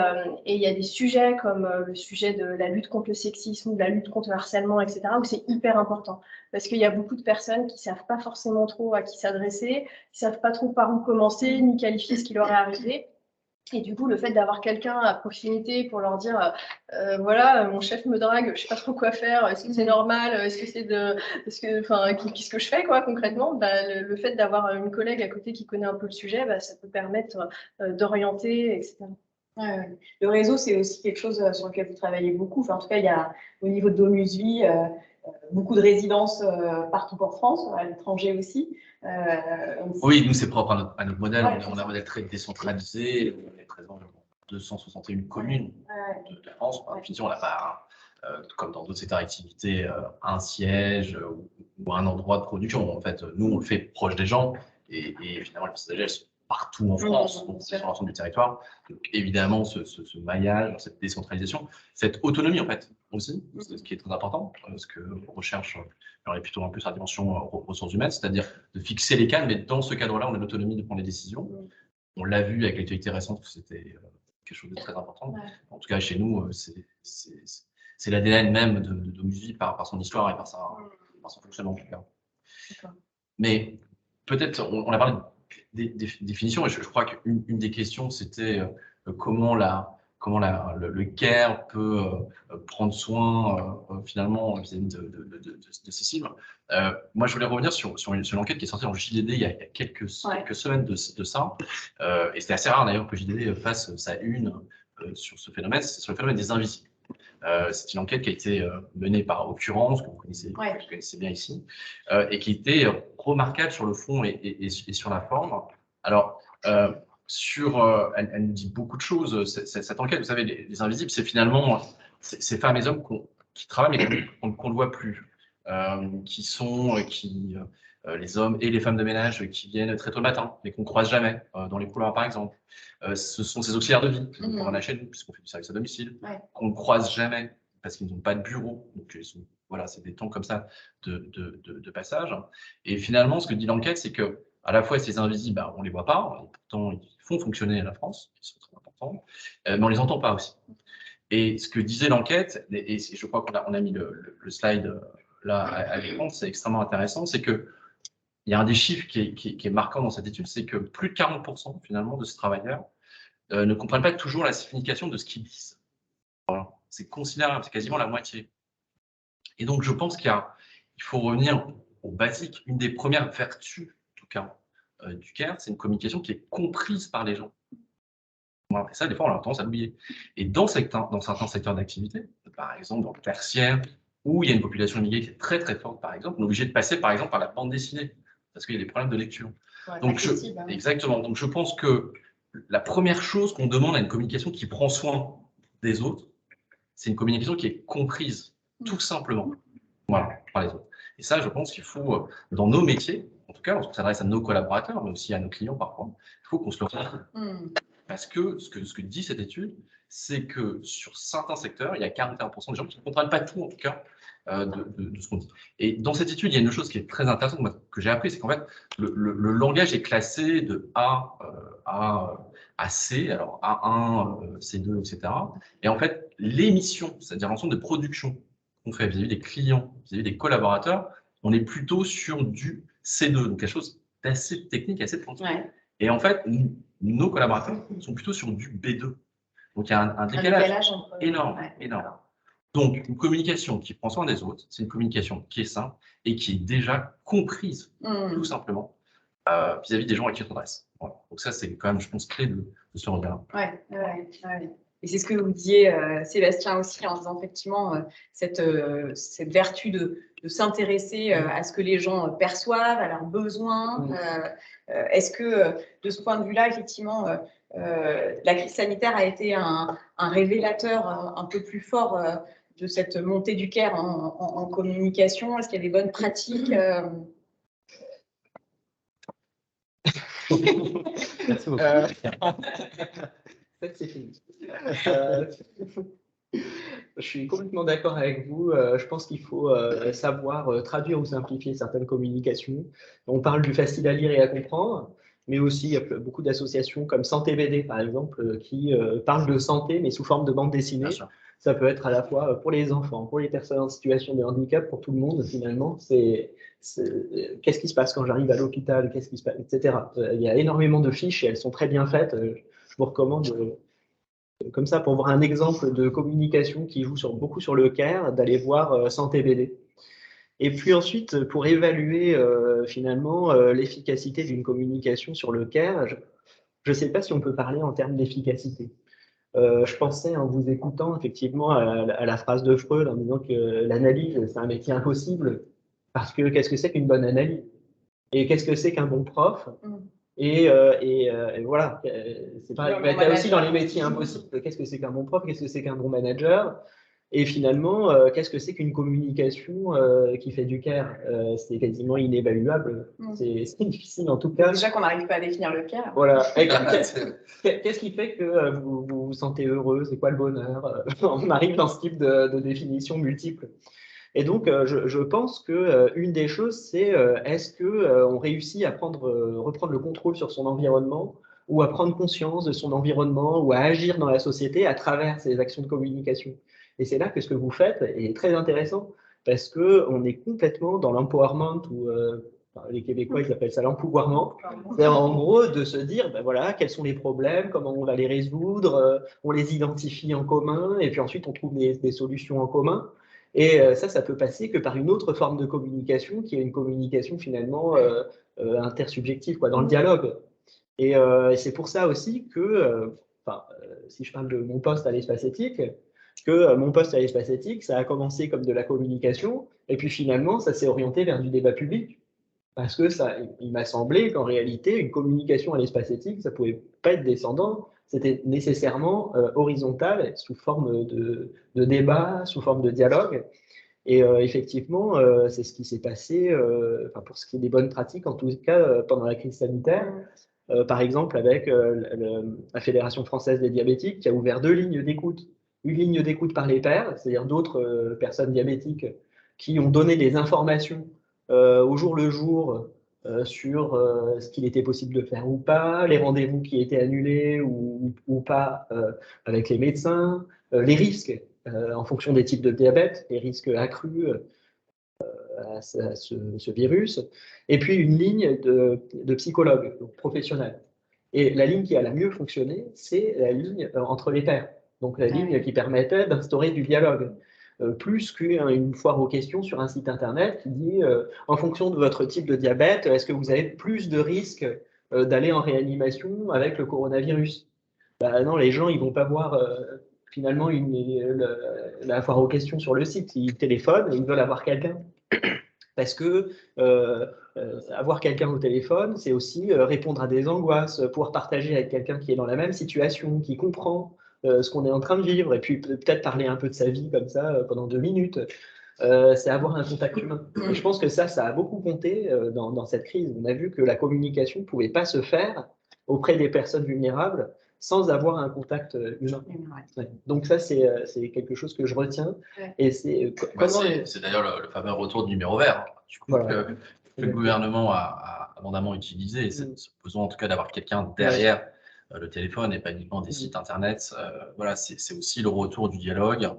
il y a des sujets comme le sujet de la lutte contre le sexisme ou de la lutte contre le harcèlement, etc., où c'est hyper important. Parce qu'il y a beaucoup de personnes qui ne savent pas forcément trop à qui s'adresser, qui ne savent pas trop par où commencer, ni qualifier ce qui leur est arrivé. Et du coup, le fait d'avoir quelqu'un à proximité pour leur dire voilà, mon chef me drague, je ne sais pas trop quoi faire, est-ce que c'est normal, qu'est-ce que je fais quoi, concrètement, le fait d'avoir une collègue à côté qui connaît un peu le sujet, ça peut permettre d'orienter, etc. Le réseau, c'est aussi quelque chose sur lequel vous travaillez beaucoup. Enfin, en tout cas, il y a au niveau de Domusvie beaucoup de résidences partout en France, à l'étranger aussi. Oui, nous, c'est propre à notre modèle. On a un modèle très décentralisé. On est présent dans 261 communes de France. Par définition, on n'a pas, comme dans d'autres secteurs d'activité, un siège ou un endroit de production. En fait, nous, on le fait proche des gens. Et finalement, les personnes âgées, elles sont partout en France, donc c'est sur l'ensemble du territoire. Donc, évidemment, ce maillage, cette décentralisation, cette autonomie, en fait, aussi, ce qui est très important, parce que recherche, on est plutôt un peu sur la dimension ressources humaines, c'est-à-dire de fixer les cadres, mais dans ce cadre-là, on a l'autonomie de prendre les décisions. On l'a vu avec l'actualité récente, que c'était quelque chose de très important. En tout cas, chez nous, c'est l'ADN même de Domusvie par son histoire et par son fonctionnement. Mais peut-être, on a parlé des définitions, et je crois qu'une des questions, c'était comment le CARE peut prendre soin finalement vis-à-vis de ces cibles. Moi, je voulais revenir sur l'enquête qui est sortie en JDD il y a quelques semaines de ça, et c'était assez rare d'ailleurs que JDD fasse sa une sur ce phénomène, c'est sur le phénomène des invisibles. C'est une enquête qui a été menée par Occurrence, que vous connaissez bien ici, et qui était remarquable sur le fond et sur la forme. Alors, elle nous dit beaucoup de choses. Cette enquête, vous savez, les invisibles, c'est finalement ces femmes et hommes qui travaillent mais qu'on ne voit plus, qui les hommes et les femmes de ménage qui viennent très tôt le matin, mais qu'on ne croise jamais dans les couloirs, par exemple. Ce sont ces auxiliaires de vie qu'on en a chez nous, puisqu'on fait du service à domicile, qu'on ne croise jamais parce qu'ils n'ont pas de bureau. Donc, voilà, c'est des temps comme ça de passage. Et finalement, ce que dit l'enquête, c'est que à la fois, ces invisibles, on ne les voit pas, et pourtant, ils font fonctionner la France, ils sont très importants, mais on ne les entend pas aussi. Et ce que disait l'enquête, et je crois qu'on a mis le slide là à l'écran, c'est extrêmement intéressant, c'est qu'il y a un des chiffres qui est marquant dans cette étude, c'est que plus de 40% finalement de ces travailleurs ne comprennent pas toujours la signification de ce qu'ils disent. Voilà. C'est considérable, c'est quasiment la moitié. Et donc je pense qu'il faut revenir au basique. Une des premières vertus, en tout cas, du CARE, c'est une communication qui est comprise par les gens. Voilà. Et ça, des fois, on a tendance à l'oublier. Et dans certains secteurs d'activité, par exemple dans le tertiaire, où il y a une population immigrée qui est très très forte, par exemple, on est obligé de passer par exemple par la bande dessinée, parce qu'il y a des problèmes de lecture. Ouais, donc exactement. Donc je pense que la première chose qu'on demande à une communication qui prend soin des autres, c'est une communication qui est comprise, tout simplement, voilà, par les autres. Et ça, je pense qu'il faut, dans nos métiers, en tout cas, lorsqu'on s'adresse à nos collaborateurs, mais aussi à nos clients parfois, il faut qu'on se le rende. Parce que ce que dit cette étude, c'est que sur certains secteurs, il y a 41% de gens qui ne comprennent pas tout, en tout cas, de ce qu'on dit. Et dans cette étude, il y a une chose qui est très intéressante que j'ai appris, c'est qu'en fait, le langage est classé de A à C, alors A1, C2, etc. Et en fait, l'émission, c'est-à-dire l'ensemble de production qu'on fait vis-à-vis des clients, vis-à-vis des collaborateurs, on est plutôt sur du C2, donc quelque chose d'assez technique, assez pointu. Ouais. Et en fait, nos collaborateurs sont plutôt sur du B2. Donc, il y a un décalage énorme, énorme. Donc, une communication qui prend soin des autres, c'est une communication qui est simple et qui est déjà comprise, tout simplement, vis-à-vis des gens à qui on s'adresse. Voilà. Donc, ça, c'est quand même, je pense, clé de ce regard. Ouais. Et c'est ce que vous disiez, Sébastien, aussi, en disant effectivement cette vertu de s'intéresser à ce que les gens perçoivent, à leurs besoins. Est-ce que, de ce point de vue-là, effectivement, la crise sanitaire a été un révélateur un peu plus fort de cette montée du CARE en communication? Est-ce qu'il y a des bonnes pratiques Merci beaucoup. C'est fini. Je suis complètement d'accord avec vous. Je pense qu'il faut savoir traduire ou simplifier certaines communications. On parle du facile à lire et à comprendre, mais aussi il y a beaucoup d'associations comme Santé BD, par exemple, qui parlent de santé, mais sous forme de bande dessinée. Ça peut être à la fois pour les enfants, pour les personnes en situation de handicap, pour tout le monde, finalement. Qu'est-ce qui se passe quand j'arrive à l'hôpital, qu'est-ce qui se passe, etc. Il y a énormément de fiches et elles sont très bien faites. Je vous recommande, comme ça, pour voir un exemple de communication qui joue beaucoup sur le CARE, d'aller voir Santé BD. Et puis ensuite, pour évaluer finalement l'efficacité d'une communication sur le CARE, je ne sais pas si on peut parler en termes d'efficacité. Je pensais en vous écoutant effectivement à la phrase de Freud en disant que l'analyse, c'est un métier impossible, parce que qu'est-ce que c'est qu'une bonne analyse? Et qu'est-ce que c'est qu'un bon prof? Et voilà, c'est pareil. Il y a aussi dans les métiers impossibles, qu'est-ce que c'est qu'un bon prof? Qu'est-ce que c'est qu'un bon manager? Et finalement, qu'est-ce que c'est qu'une communication qui fait du CARE? C'est quasiment inévaluable. C'est difficile en tout cas. Déjà qu'on n'arrive pas à définir le CARE. Voilà. Qu'est-ce qui fait que vous vous sentez heureux? C'est quoi le bonheur? On arrive dans ce type de définition multiple. Et donc, je pense qu'une des choses, c'est est-ce qu'on réussit à reprendre le contrôle sur son environnement ou à prendre conscience de son environnement ou à agir dans la société à travers ces actions de communication. Et c'est là que ce que vous faites est très intéressant parce qu'on est complètement dans l'empowerment ou les Québécois, ils appellent ça l'empouvoirment. C'est-à-dire en gros de se dire, ben voilà, quels sont les problèmes, comment on va les résoudre, on les identifie en commun et puis ensuite on trouve des solutions en commun. Et ça peut passer que par une autre forme de communication qui est une communication finalement intersubjective, quoi, dans le dialogue. Et c'est pour ça aussi que, si je parle de mon poste à l'espace éthique, mon poste à l'espace éthique, ça a commencé comme de la communication, et puis finalement, ça s'est orienté vers du débat public. Parce que il m'a semblé qu'en réalité, une communication à l'espace éthique, ça ne pouvait pas être descendant, c'était nécessairement horizontal, sous forme de débat, sous forme de dialogue. Et effectivement, c'est ce qui s'est passé, pour ce qui est des bonnes pratiques, en tout cas pendant la crise sanitaire. Par exemple, avec la Fédération française des diabétiques qui a ouvert 2 lignes d'écoute. Une ligne d'écoute par les pairs, c'est-à-dire d'autres personnes diabétiques qui ont donné des informations au jour le jour sur ce qu'il était possible de faire ou pas, les rendez-vous qui étaient annulés ou pas avec les médecins, les risques en fonction des types de diabète, les risques accrus à ce virus, et puis une ligne de psychologues, donc professionnels. Et la ligne qui a la mieux fonctionné, c'est la ligne entre les pairs, donc la ligne qui permettait d'instaurer du dialogue, plus qu'une foire aux questions sur un site internet qui dit en fonction de votre type de diabète, est-ce que vous avez plus de risques d'aller en réanimation avec le coronavirus? Ben non, les gens ils vont pas voir finalement la foire aux questions sur le site, ils téléphonent et ils veulent avoir quelqu'un. Parce que avoir quelqu'un au téléphone, c'est aussi répondre à des angoisses, pouvoir partager avec quelqu'un qui est dans la même situation, qui comprend ce qu'on est en train de vivre, et puis peut-être parler un peu de sa vie comme ça pendant 2 minutes. C'est avoir un contact humain. Et je pense que ça a beaucoup compté dans cette crise. On a vu que la communication ne pouvait pas se faire auprès des personnes vulnérables sans avoir un contact humain. Ouais. Donc ça, c'est quelque chose que je retiens. Et c'est d'ailleurs le fameux retour du numéro vert, du coup, voilà, que le gouvernement a abondamment utilisé, ce besoin en tout cas d'avoir quelqu'un derrière le téléphone et pas uniquement des sites internet. Voilà, c'est aussi le retour du dialogue,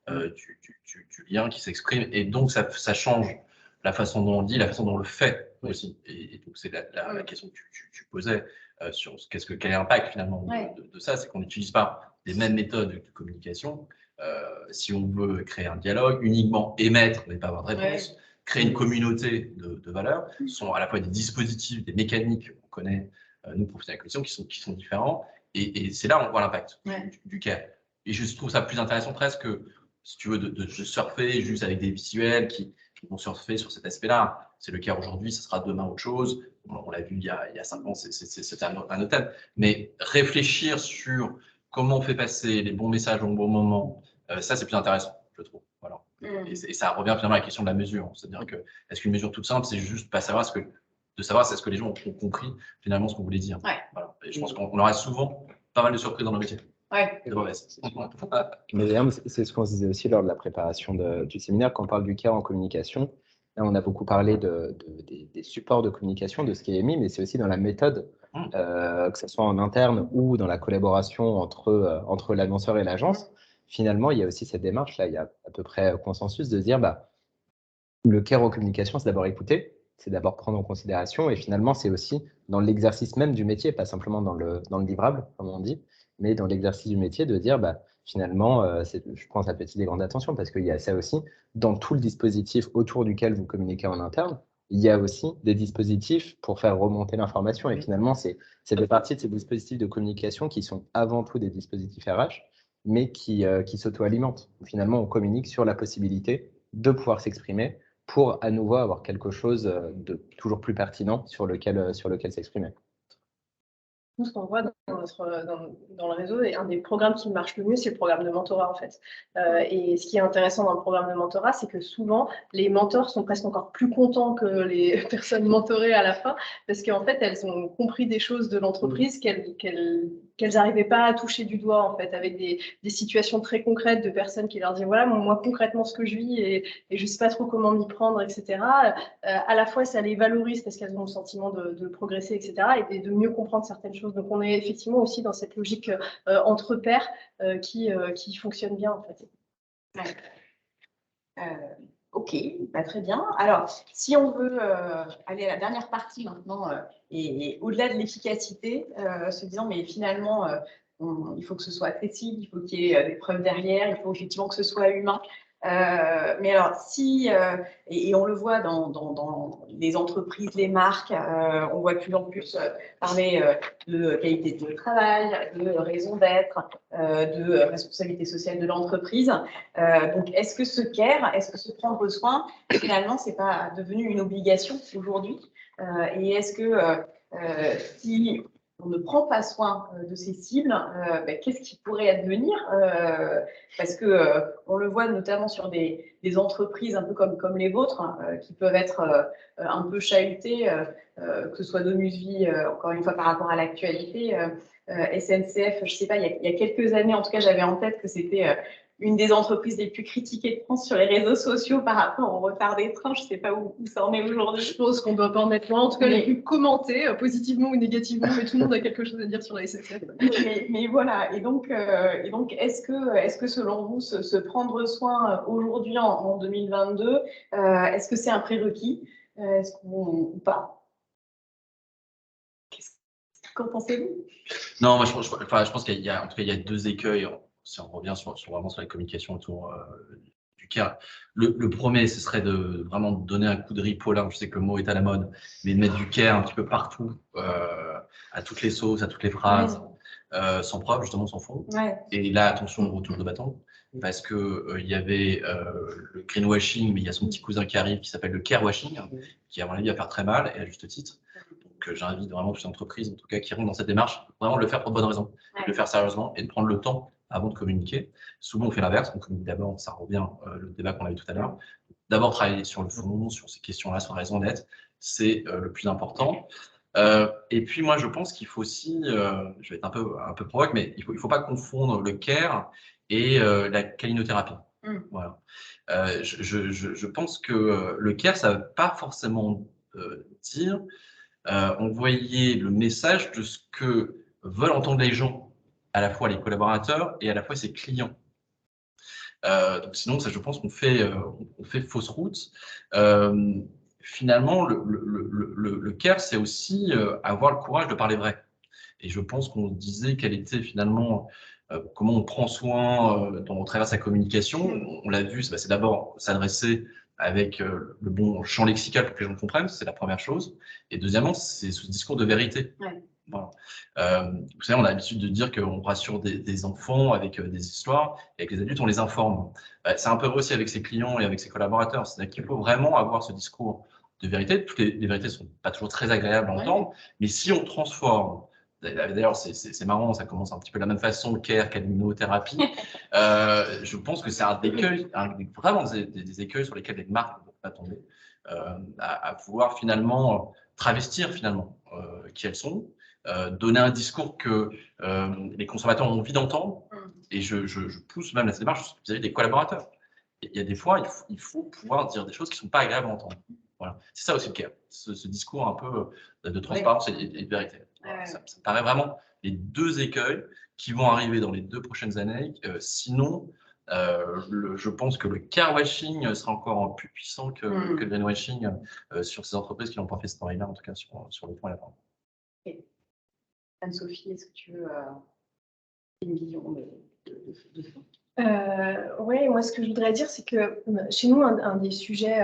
du lien qui s'exprime, et donc ça change la façon dont on dit, la façon dont on le fait aussi. Et donc c'est la question que tu posais sur quel est l'impact finalement de ça, c'est qu'on n'utilise pas les mêmes méthodes de communication. Si on veut créer un dialogue, uniquement émettre mais pas avoir de réponse, créer une communauté de valeurs, ce sont à la fois des dispositifs, des mécaniques qu'on connaît, nous, professionnels de la communication, qui sont différents, et c'est là où on voit l'impact du care. Et je trouve ça plus intéressant presque que, si tu veux, de surfer juste avec des visuels qui vont surfer sur cet aspect-là. C'est le care aujourd'hui, ça sera demain autre chose. On l'a vu il y a 5 ans, c'est un autre thème. Mais réfléchir sur comment on fait passer les bons messages au bon moment, ça c'est plus intéressant, je trouve. Voilà. Et ça revient finalement à la question de la mesure. C'est-à-dire que, est-ce qu'une mesure toute simple, c'est juste pas savoir de savoir si est-ce que les gens ont compris finalement ce qu'on voulait dire. Voilà. Et je pense qu'on aura souvent pas mal de surprises dans nos métiers. Mais d'ailleurs, c'est ce qu'on se disait aussi lors de la préparation du séminaire, quand on parle du care en communication. Là, on a beaucoup parlé des supports de communication, de ce qui est émis, mais c'est aussi dans la méthode, que ce soit en interne ou dans la collaboration entre l'annonceur et l'agence. Finalement, il y a aussi cette démarche, là, il y a à peu près consensus de se dire, le care en communication, c'est d'abord écouter, c'est d'abord prendre en considération, et finalement, c'est aussi dans l'exercice même du métier, pas simplement dans le livrable, comme on dit, mais dans l'exercice du métier, de dire, finalement, je prends cette petite des grandes attentions, parce qu'il y a ça aussi, dans tout le dispositif autour duquel vous communiquez en interne, il y a aussi des dispositifs pour faire remonter l'information, et finalement, c'est fait partie de ces dispositifs de communication qui sont avant tout des dispositifs RH, mais qui s'auto-alimentent. Finalement, on communique sur la possibilité de pouvoir s'exprimer pour à nouveau avoir quelque chose de toujours plus pertinent sur lequel s'exprimer. Nous, ce qu'on voit dans le réseau, et un des programmes qui marche le mieux, c'est le programme de mentorat, en fait. Et ce qui est intéressant dans le programme de mentorat, c'est que souvent, les mentors sont presque encore plus contents que les personnes mentorées à la fin, parce qu'en fait, elles ont compris des choses de l'entreprise qu'elles n'arrivaient pas à toucher du doigt, en fait, avec des situations très concrètes de personnes qui leur disent, voilà, moi, concrètement, ce que je vis, et je ne sais pas trop comment m'y prendre, etc. À la fois, ça les valorise parce qu'elles ont le sentiment de progresser, etc., et de mieux comprendre certaines choses. Donc, on est effectivement aussi dans cette logique entre pairs qui fonctionne bien, en fait. Ok, très bien. Alors, si on veut aller à la dernière partie maintenant, et au-delà de l'efficacité, se disant, mais finalement, il faut que ce soit accessible, il faut qu'il y ait des preuves derrière, il faut effectivement que ce soit humain. Mais alors, et on le voit dans les entreprises, les marques, on voit de plus en plus parler de qualité de travail, de raison d'être, de responsabilité sociale de l'entreprise. Donc, est-ce que ce care, est-ce que se prendre soin, finalement, c'est pas devenu une obligation aujourd'hui? Et est-ce que si on ne prend pas soin de ses cibles, qu'est-ce qui pourrait advenir parce que on le voit notamment sur des entreprises un peu comme les vôtres, qui peuvent être un peu chahutées, que ce soit Domus Vie, encore une fois par rapport à l'actualité, SNCF, je sais pas, il y a quelques années, en tout cas, j'avais en tête que c'était une des entreprises les plus critiquées de France sur les réseaux sociaux par rapport au retard des trains. Je ne sais pas où ça en est aujourd'hui. Je pense qu'on ne doit pas en être loin. En tout cas, les plus commentés, positivement ou négativement, mais tout le monde a quelque chose à dire sur la SNCF. Mais voilà. Et donc est-ce que selon vous, se prendre soin aujourd'hui en 2022, est-ce que c'est un prérequis ou pas? Qu'en pensez-vous? Non, moi, je pense qu'il y a, en tout cas, il y a 2 écueils. Si on revient vraiment sur la communication autour du care. Le premier, ce serait de vraiment donner un coup de ripollin. Je sais que le mot est à la mode, mais de mettre du care un petit peu partout, à toutes les sauces, à toutes les phrases, sans preuve, justement, sans fond. Ouais. Et là, attention au retour de bâton, parce que il y avait le greenwashing, mais il y a son petit cousin qui arrive qui s'appelle le carewashing, qui, à mon avis, va faire très mal, et à juste titre. Donc, j'invite vraiment toutes les entreprises, en tout cas, qui rentrent dans cette démarche, vraiment de le faire pour de bonnes raisons, de le faire sérieusement et de prendre le temps avant de communiquer. Souvent, on fait l'inverse, on communique d'abord, ça revient le débat qu'on a eu tout à l'heure. D'abord, travailler sur le fond, sur ces questions-là, sur la raison d'être, c'est le plus important. Et puis, moi, je pense qu'il faut aussi, je vais être un peu provoque, mais il faut pas confondre le care et la calinothérapie. Voilà. Je pense que le care, ça ne veut pas forcément dire envoyer le message de ce que veulent entendre les gens, à la fois les collaborateurs et à la fois ses clients. Donc sinon, ça, je pense qu'on fait fausse route. Finalement, le care, c'est aussi avoir le courage de parler vrai. Et je pense qu'on disait quelle était finalement comment on prend soin au travers de sa communication. On l'a vu, c'est d'abord s'adresser avec le bon champ lexical pour que les gens comprennent, c'est la première chose. Et deuxièmement, c'est ce discours de vérité. Ouais. Voilà. Vous savez, on a l'habitude de dire qu'on rassure des enfants avec des histoires, et avec les adultes, on les informe. C'est un peu vrai aussi avec ses clients et avec ses collaborateurs. C'est-à-dire qu'il faut vraiment avoir ce discours de vérité. Toutes les vérités ne sont pas toujours très agréables à entendre, mais si on transforme, d'ailleurs, c'est marrant, ça commence un petit peu de la même façon, care, calinothérapie. Je pense que c'est un écueil, vraiment des écueils sur lesquels les marques ne vont pas tomber, à vouloir finalement travestir finalement qui elles sont, donner un discours que les consommateurs ont envie d'entendre, et je pousse même la démarche vis-à-vis des collaborateurs. Il y a des fois, il faut pouvoir dire des choses qui ne sont pas agréables à entendre. Voilà. C'est ça aussi le care, ce discours un peu de transparence et de vérité. Ça me paraît vraiment les 2 écueils qui vont arriver dans les 2 prochaines années. Sinon, je pense que le carewashing sera encore plus puissant que le greenwashing sur ces entreprises qui n'ont pas fait ce travail-là, en tout cas sur le point et la fin. Anne-Sophie, est-ce que tu veux une vision de fond? Oui, moi ce que je voudrais dire, c'est que chez nous, un des sujets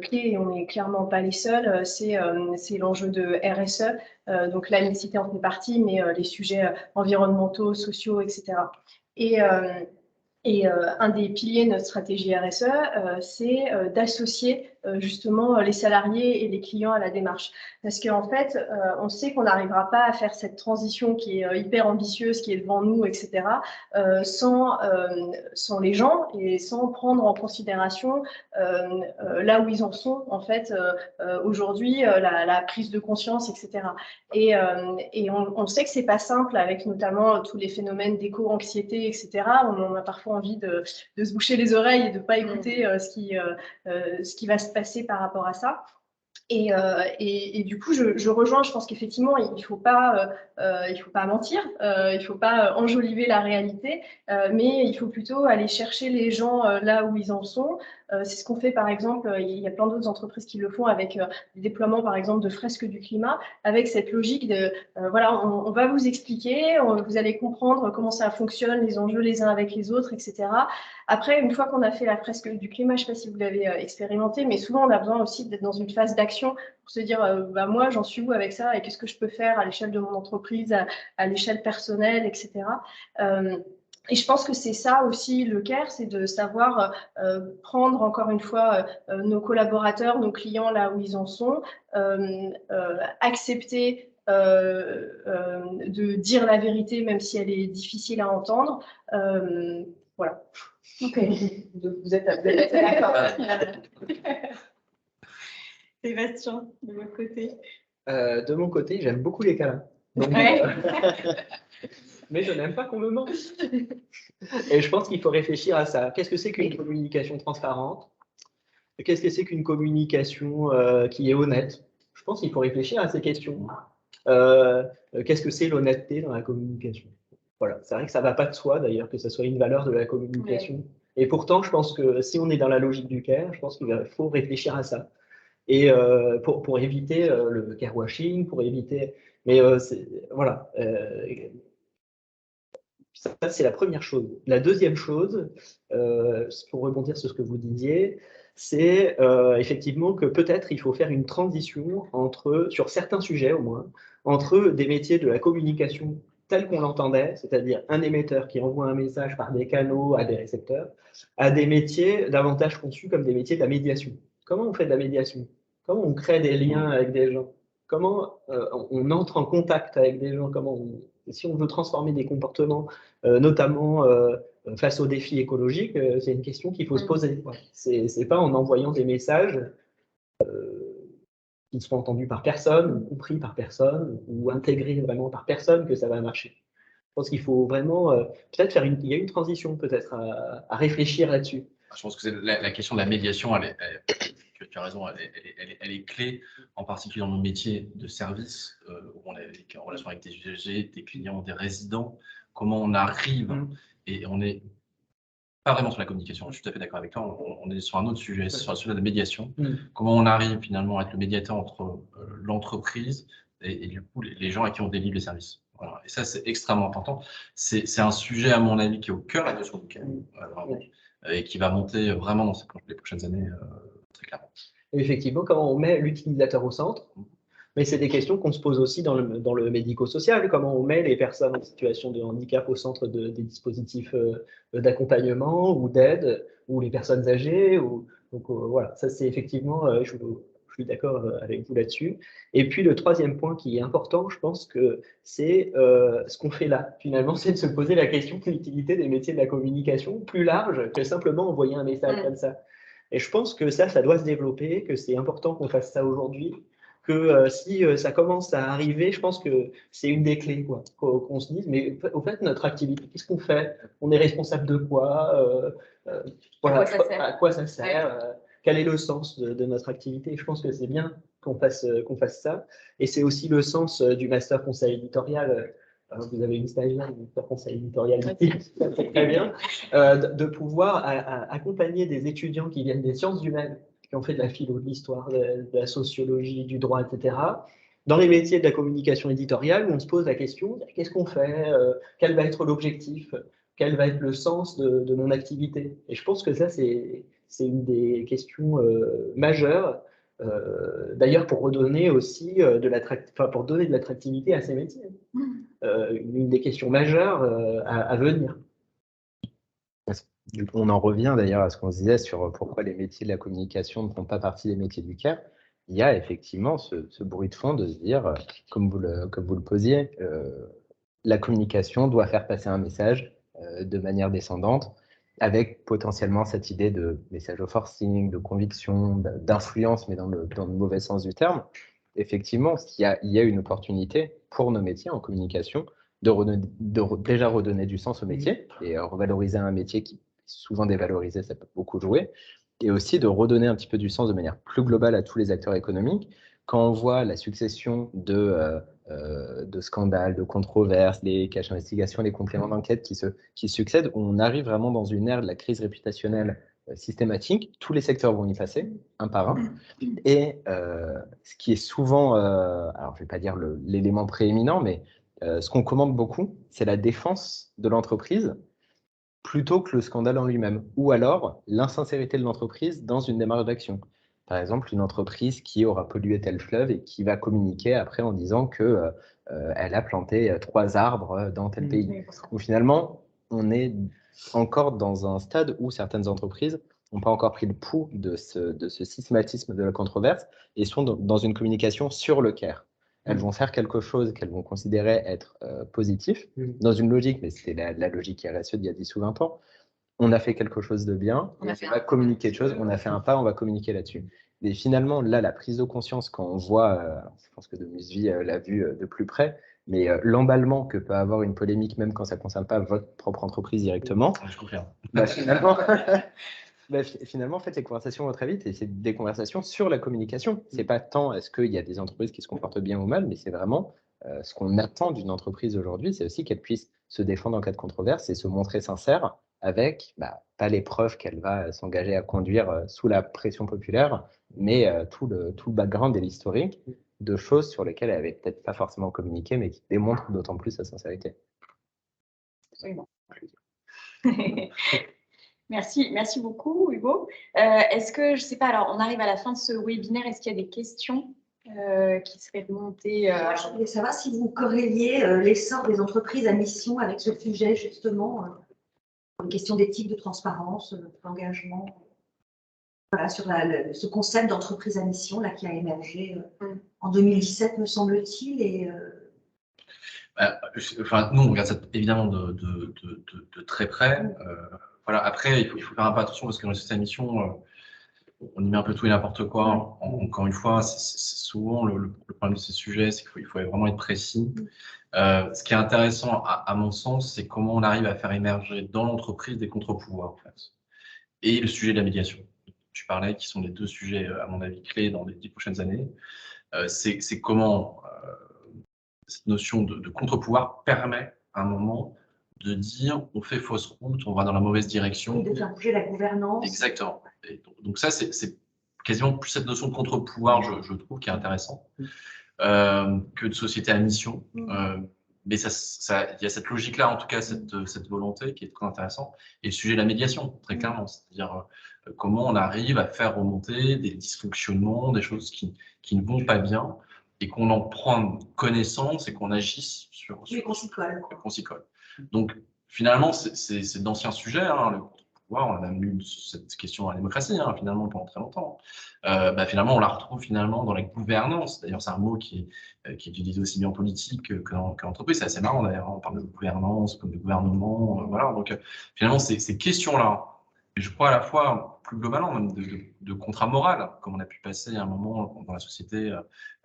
clés, et on n'est clairement pas les seuls, c'est l'enjeu de RSE. Donc la mixité en fait partie, mais les sujets environnementaux, sociaux, etc. Et un des piliers de notre stratégie RSE, c'est d'associer justement les salariés et les clients à la démarche. Parce qu'en fait, on sait qu'on n'arrivera pas à faire cette transition qui est hyper ambitieuse, qui est devant nous, etc., sans les gens et sans prendre en considération là où ils en sont, en fait, aujourd'hui, la prise de conscience, etc. Et on sait que c'est pas simple avec notamment tous les phénomènes d'éco-anxiété, etc. On a parfois envie de se boucher les oreilles et de ne pas écouter ce qui va se passer par rapport à ça. Et du coup, je rejoins, je pense qu'effectivement, il faut pas mentir, il faut pas enjoliver la réalité, mais il faut plutôt aller chercher les gens là où ils en sont. C'est ce qu'on fait, par exemple, il y a plein d'autres entreprises qui le font avec le déploiement, par exemple, de fresques du climat, avec cette logique de, voilà, on va vous expliquer, vous allez comprendre comment ça fonctionne, les enjeux les uns avec les autres, etc. Après, une fois qu'on a fait la fresque du climat, je ne sais pas si vous l'avez expérimenté, mais souvent, on a besoin aussi d'être dans une phase d'action pour se dire, moi, j'en suis où avec ça et qu'est-ce que je peux faire à l'échelle de mon entreprise, à l'échelle personnelle, etc. Et je pense que c'est ça aussi le care, c'est de savoir prendre encore une fois nos collaborateurs, nos clients là où ils en sont, accepter de dire la vérité, même si elle est difficile à entendre. Voilà. Ok, vous êtes d'accord. Sébastien, de votre côté? De mon côté, j'aime beaucoup les câlins. Donc, Ouais. mais je n'aime pas qu'on me mente. Et je pense qu'il faut réfléchir à ça. Qu'est-ce que c'est qu'une communication transparente? Qu'est-ce que c'est qu'une communication qui est honnête? Je pense qu'il faut réfléchir à ces questions. Qu'est-ce que c'est l'honnêteté dans la communication? Voilà, c'est vrai que ça ne va pas de soi d'ailleurs que ce soit une valeur de la communication. Ouais. Et pourtant, je pense que si on est dans la logique du care, je pense qu'il faut réfléchir à ça. Et pour éviter le carewashing, pour éviter. Mais voilà. Ça, c'est la première chose. La deuxième chose, pour rebondir sur ce que vous disiez, c'est effectivement que peut-être il faut faire une transition sur certains sujets au moins, entre des métiers de la communication tels qu'on l'entendait, c'est-à-dire un émetteur qui envoie un message par des canaux à des récepteurs, à des métiers davantage conçus comme des métiers de la médiation. Comment on fait de la médiation? Comment on crée des liens avec des gens? Comment on entre en contact avec des gens? Si on veut transformer des comportements, notamment face aux défis écologiques, c'est une question qu'il faut se poser. C'est pas en envoyant des messages qui ne seront entendus par personne, compris par personne, ou intégrés vraiment par personne que ça va marcher. Je pense qu'il faut vraiment peut-être il y a une transition peut-être à réfléchir là-dessus. Je pense que c'est la question de la médiation, tu as raison, elle est clé, en particulier dans nos métiers de service, où on est en relation avec des usagers, des clients, des résidents. Comment on arrive, et on n'est pas vraiment sur la communication, je suis tout à fait d'accord avec toi, on est sur un autre sujet, sur le sujet de la médiation. Comment on arrive finalement à être le médiateur entre l'entreprise et du coup les gens à qui on délivre les services. Voilà. Et ça, c'est extrêmement important. C'est un sujet, à mon avis, qui est au cœur de la notion du care, et qui va monter vraiment dans les prochaines années, très clairement. Et effectivement, comment on met l'utilisateur au centre, mais c'est des questions qu'on se pose aussi dans le médico-social, comment on met les personnes en situation de handicap au centre des dispositifs d'accompagnement ou d'aide, ou les personnes âgées. Donc voilà, ça c'est effectivement, je suis d'accord avec vous là-dessus. Et puis le troisième point qui est important, je pense que c'est ce qu'on fait là. Finalement, c'est de se poser la question de l'utilité des métiers de la communication plus large que simplement envoyer un message comme ça. Et je pense que ça doit se développer, que c'est important qu'on fasse ça aujourd'hui, que si ça commence à arriver, je pense que c'est une des clés, quoi, qu'on se dise, mais au fait, notre activité, qu'est-ce qu'on fait? On est responsable de quoi? Voilà, à quoi ça sert? Quel est le sens de notre activité? Je pense que c'est bien qu'on fasse ça. Et c'est aussi le sens du master conseil éditorial. Vous avez une stagiaire, une master conseil éditorial, c'est très bien, de pouvoir accompagner des étudiants qui viennent des sciences humaines, qui ont fait de la philo, de l'histoire, de la sociologie, du droit, etc., dans les métiers de la communication éditoriale, où on se pose la question, qu'est-ce qu'on fait? Quel va être l'objectif? Quel va être le sens de mon activité? Et je pense que ça, c'est une des questions majeures, d'ailleurs pour redonner aussi pour donner de l'attractivité à ces métiers. Une des questions majeures à venir. On en revient d'ailleurs à ce qu'on se disait sur pourquoi les métiers de la communication ne font pas partie des métiers du care. Il y a effectivement ce bruit de fond de se dire, comme vous le posiez, la communication doit faire passer un message de manière descendante, avec potentiellement cette idée de message au forcing, de conviction, d'influence, mais dans le mauvais sens du terme. Effectivement, il y a une opportunité pour nos métiers en communication de déjà redonner du sens au métier et revaloriser un métier qui est souvent dévalorisé, ça peut beaucoup jouer, et aussi de redonner un petit peu du sens de manière plus globale à tous les acteurs économiques. Quand on voit la succession de scandales, de controverses, les caches d'investigation, les compléments d'enquête qui succèdent, on arrive vraiment dans une ère de la crise réputationnelle systématique. Tous les secteurs vont y passer, un par un. Et ce qui est souvent, alors je ne vais pas dire l'élément prééminent, mais ce qu'on commande beaucoup, c'est la défense de l'entreprise plutôt que le scandale en lui-même, ou alors l'insincérité de l'entreprise dans une démarche d'action. Par exemple, une entreprise qui aura pollué tel fleuve et qui va communiquer après en disant qu'elle a planté 3 arbres dans tel pays. Donc finalement, on est encore dans un stade où certaines entreprises n'ont pas encore pris le pouls de ce systématisme de la controverse et sont dans une communication sur le care. elles vont faire quelque chose qu'elles vont considérer être positif, dans une logique, mais c'était la logique RSE d'il y a 10 ou 20 ans. On a fait quelque chose de bien, on va communiquer de choses, on a fait un pas, on va communiquer là-dessus. Et finalement, là, la prise de conscience, quand on voit, je pense que Domusvi l'a vu de plus près, mais l'emballement que peut avoir une polémique, même quand ça ne concerne pas votre propre entreprise directement, je confirme. Finalement, en fait, les conversations vont très vite et c'est des conversations sur la communication. C'est pas tant est-ce qu'il y a des entreprises qui se comportent bien ou mal, mais c'est vraiment ce qu'on attend d'une entreprise aujourd'hui, c'est aussi qu'elle puisse se défendre en cas de controverse et se montrer sincère avec, pas les preuves qu'elle va s'engager à conduire sous la pression populaire, mais tout le background et l'historique de choses sur lesquelles elle n'avait peut-être pas forcément communiqué, mais qui démontrent d'autant plus sa sincérité. Absolument. Merci beaucoup, Hugo. Est-ce que, je ne sais pas, alors on arrive à la fin de ce webinaire, est-ce qu'il y a des questions qui seraient remontées Je voulais savoir si vous corréliez l'essor des entreprises à mission avec ce sujet, justement, une question d'éthique, de transparence, d'engagement, voilà, sur ce concept d'entreprise à mission là, qui a émergé en 2017, me semble-t-il. Et, nous, on regarde ça évidemment de très près. Voilà. Après, il faut faire un peu attention parce que dans cette mission, on y met un peu tout et n'importe quoi. Encore une fois, c'est souvent le problème de ces sujets, c'est qu'il faut vraiment être précis. Ce qui est intéressant, à mon sens, c'est comment on arrive à faire émerger dans l'entreprise des contre-pouvoirs, en fait. Et le sujet de la médiation. Tu parlais, qui sont les deux sujets, à mon avis, clés dans les 10 prochaines années. C'est comment cette notion de contre-pouvoir permet, à un moment, de dire on fait fausse route, on va dans la mauvaise direction. De faire bouger la gouvernance. Exactement. Et donc ça, c'est quasiment plus cette notion de contre-pouvoir, je trouve, qui est intéressant, que de société à mission. Mais il y a cette logique-là, en tout cas, cette volonté qui est très intéressante. Et le sujet de la médiation, très clairement, c'est-à-dire comment on arrive à faire remonter des dysfonctionnements, des choses qui ne vont pas bien, et qu'on en prenne connaissance et qu'on agisse sur qu'on s'y colle. Donc, finalement, c'est d'anciens sujets, hein, le contre-pouvoir, on a eu cette question à la démocratie, hein, finalement, pendant très longtemps. Finalement, on la retrouve finalement dans la gouvernance. D'ailleurs, c'est un mot qui est utilisé aussi bien en politique qu'en entreprise. C'est assez marrant, d'ailleurs, on parle de gouvernance, comme de gouvernement, voilà. Donc, finalement, ces questions-là, et je crois à la fois, plus globalement, même de contrat moral, comme on a pu passer à un moment dans la société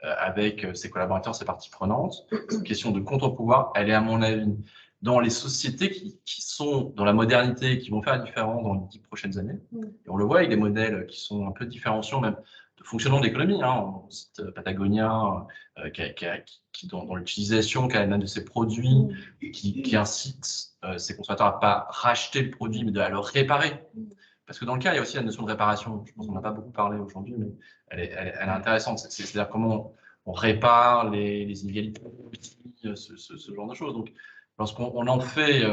avec ses collaborateurs, ses parties prenantes. Cette question de contre-pouvoir, elle est, à mon avis, dans les sociétés qui sont dans la modernité, qui vont faire la différence dans les 10 prochaines années. Et on le voit avec des modèles qui sont un peu différenciants, même de fonctionnement d'économie. Hein. On cite Patagonia, qui dans l'utilisation quand même de ses produits, qui incite ses consommateurs à ne pas racheter le produit, mais à le réparer. Parce que dans le cas, il y a aussi la notion de réparation. Je pense qu'on n'a pas beaucoup parlé aujourd'hui, mais elle est intéressante. C'est-à-dire comment on répare les inégalités, ce genre de choses. Donc, lorsqu'on en fait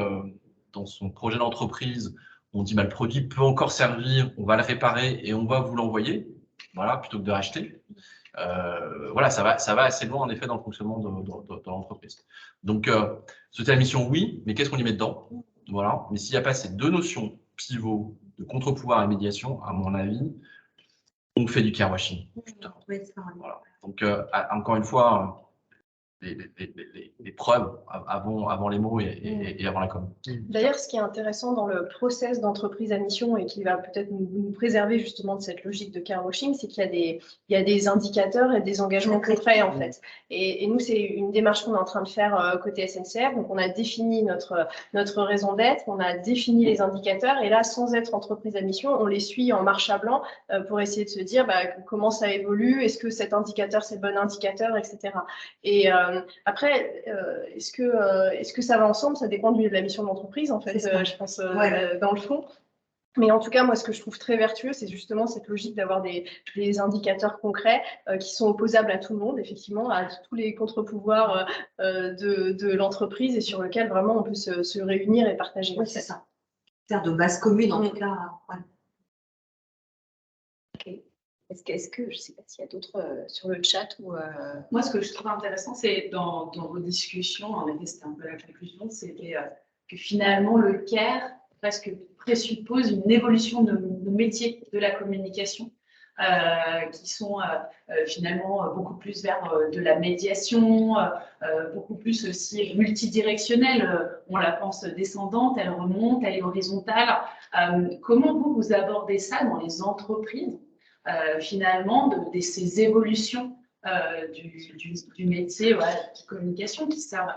dans son projet d'entreprise, on dit le produit peut encore servir, on va le réparer et on va vous l'envoyer, voilà, plutôt que de racheter. Voilà, ça va assez loin en effet dans le fonctionnement de l'entreprise. Donc, c'était la mission, oui, mais qu'est-ce qu'on y met dedans? Voilà. Mais s'il n'y a pas ces deux notions pivots de contre-pouvoir et médiation, à mon avis, on fait du carewashing. Voilà. Donc, encore une fois, les preuves avant les mots et avant la com. D'ailleurs, ce qui est intéressant dans le process d'entreprise à mission et qui va peut-être nous préserver justement de cette logique de carewashing, c'est qu'il y a des indicateurs et des engagements concrets en fait. Et nous, c'est une démarche qu'on est en train de faire côté SNCF. Donc, on a défini notre raison d'être, on a défini les indicateurs et là, sans être entreprise à mission, on les suit en marche à blanc pour essayer de se dire comment ça évolue, est-ce que cet indicateur, c'est le bon indicateur, etc. Et après, est-ce que ça va ensemble? Ça dépend de la mission de l'entreprise, en fait, je pense, dans le fond. Mais en tout cas, moi, ce que je trouve très vertueux, c'est justement cette logique d'avoir des indicateurs concrets qui sont opposables à tout le monde, effectivement, à tous les contre-pouvoirs de l'entreprise et sur lesquels vraiment on peut se réunir et partager. Oui, c'est ça. Faire de base commune, en tout cas. Ouais. Ok. Est-ce que, je ne sais pas s'il y a d'autres sur le chat ou… Moi, ce que je trouve intéressant, c'est dans vos discussions, en effet, c'était un peu la conclusion, c'était que finalement, le CARE presque présuppose une évolution de nos métiers de la communication, qui sont finalement beaucoup plus vers de la médiation, beaucoup plus aussi multidirectionnelle. On la pense descendante, elle remonte, elle est horizontale. Comment vous abordez ça dans les entreprises, finalement, de ces évolutions du métier de communication qui servent,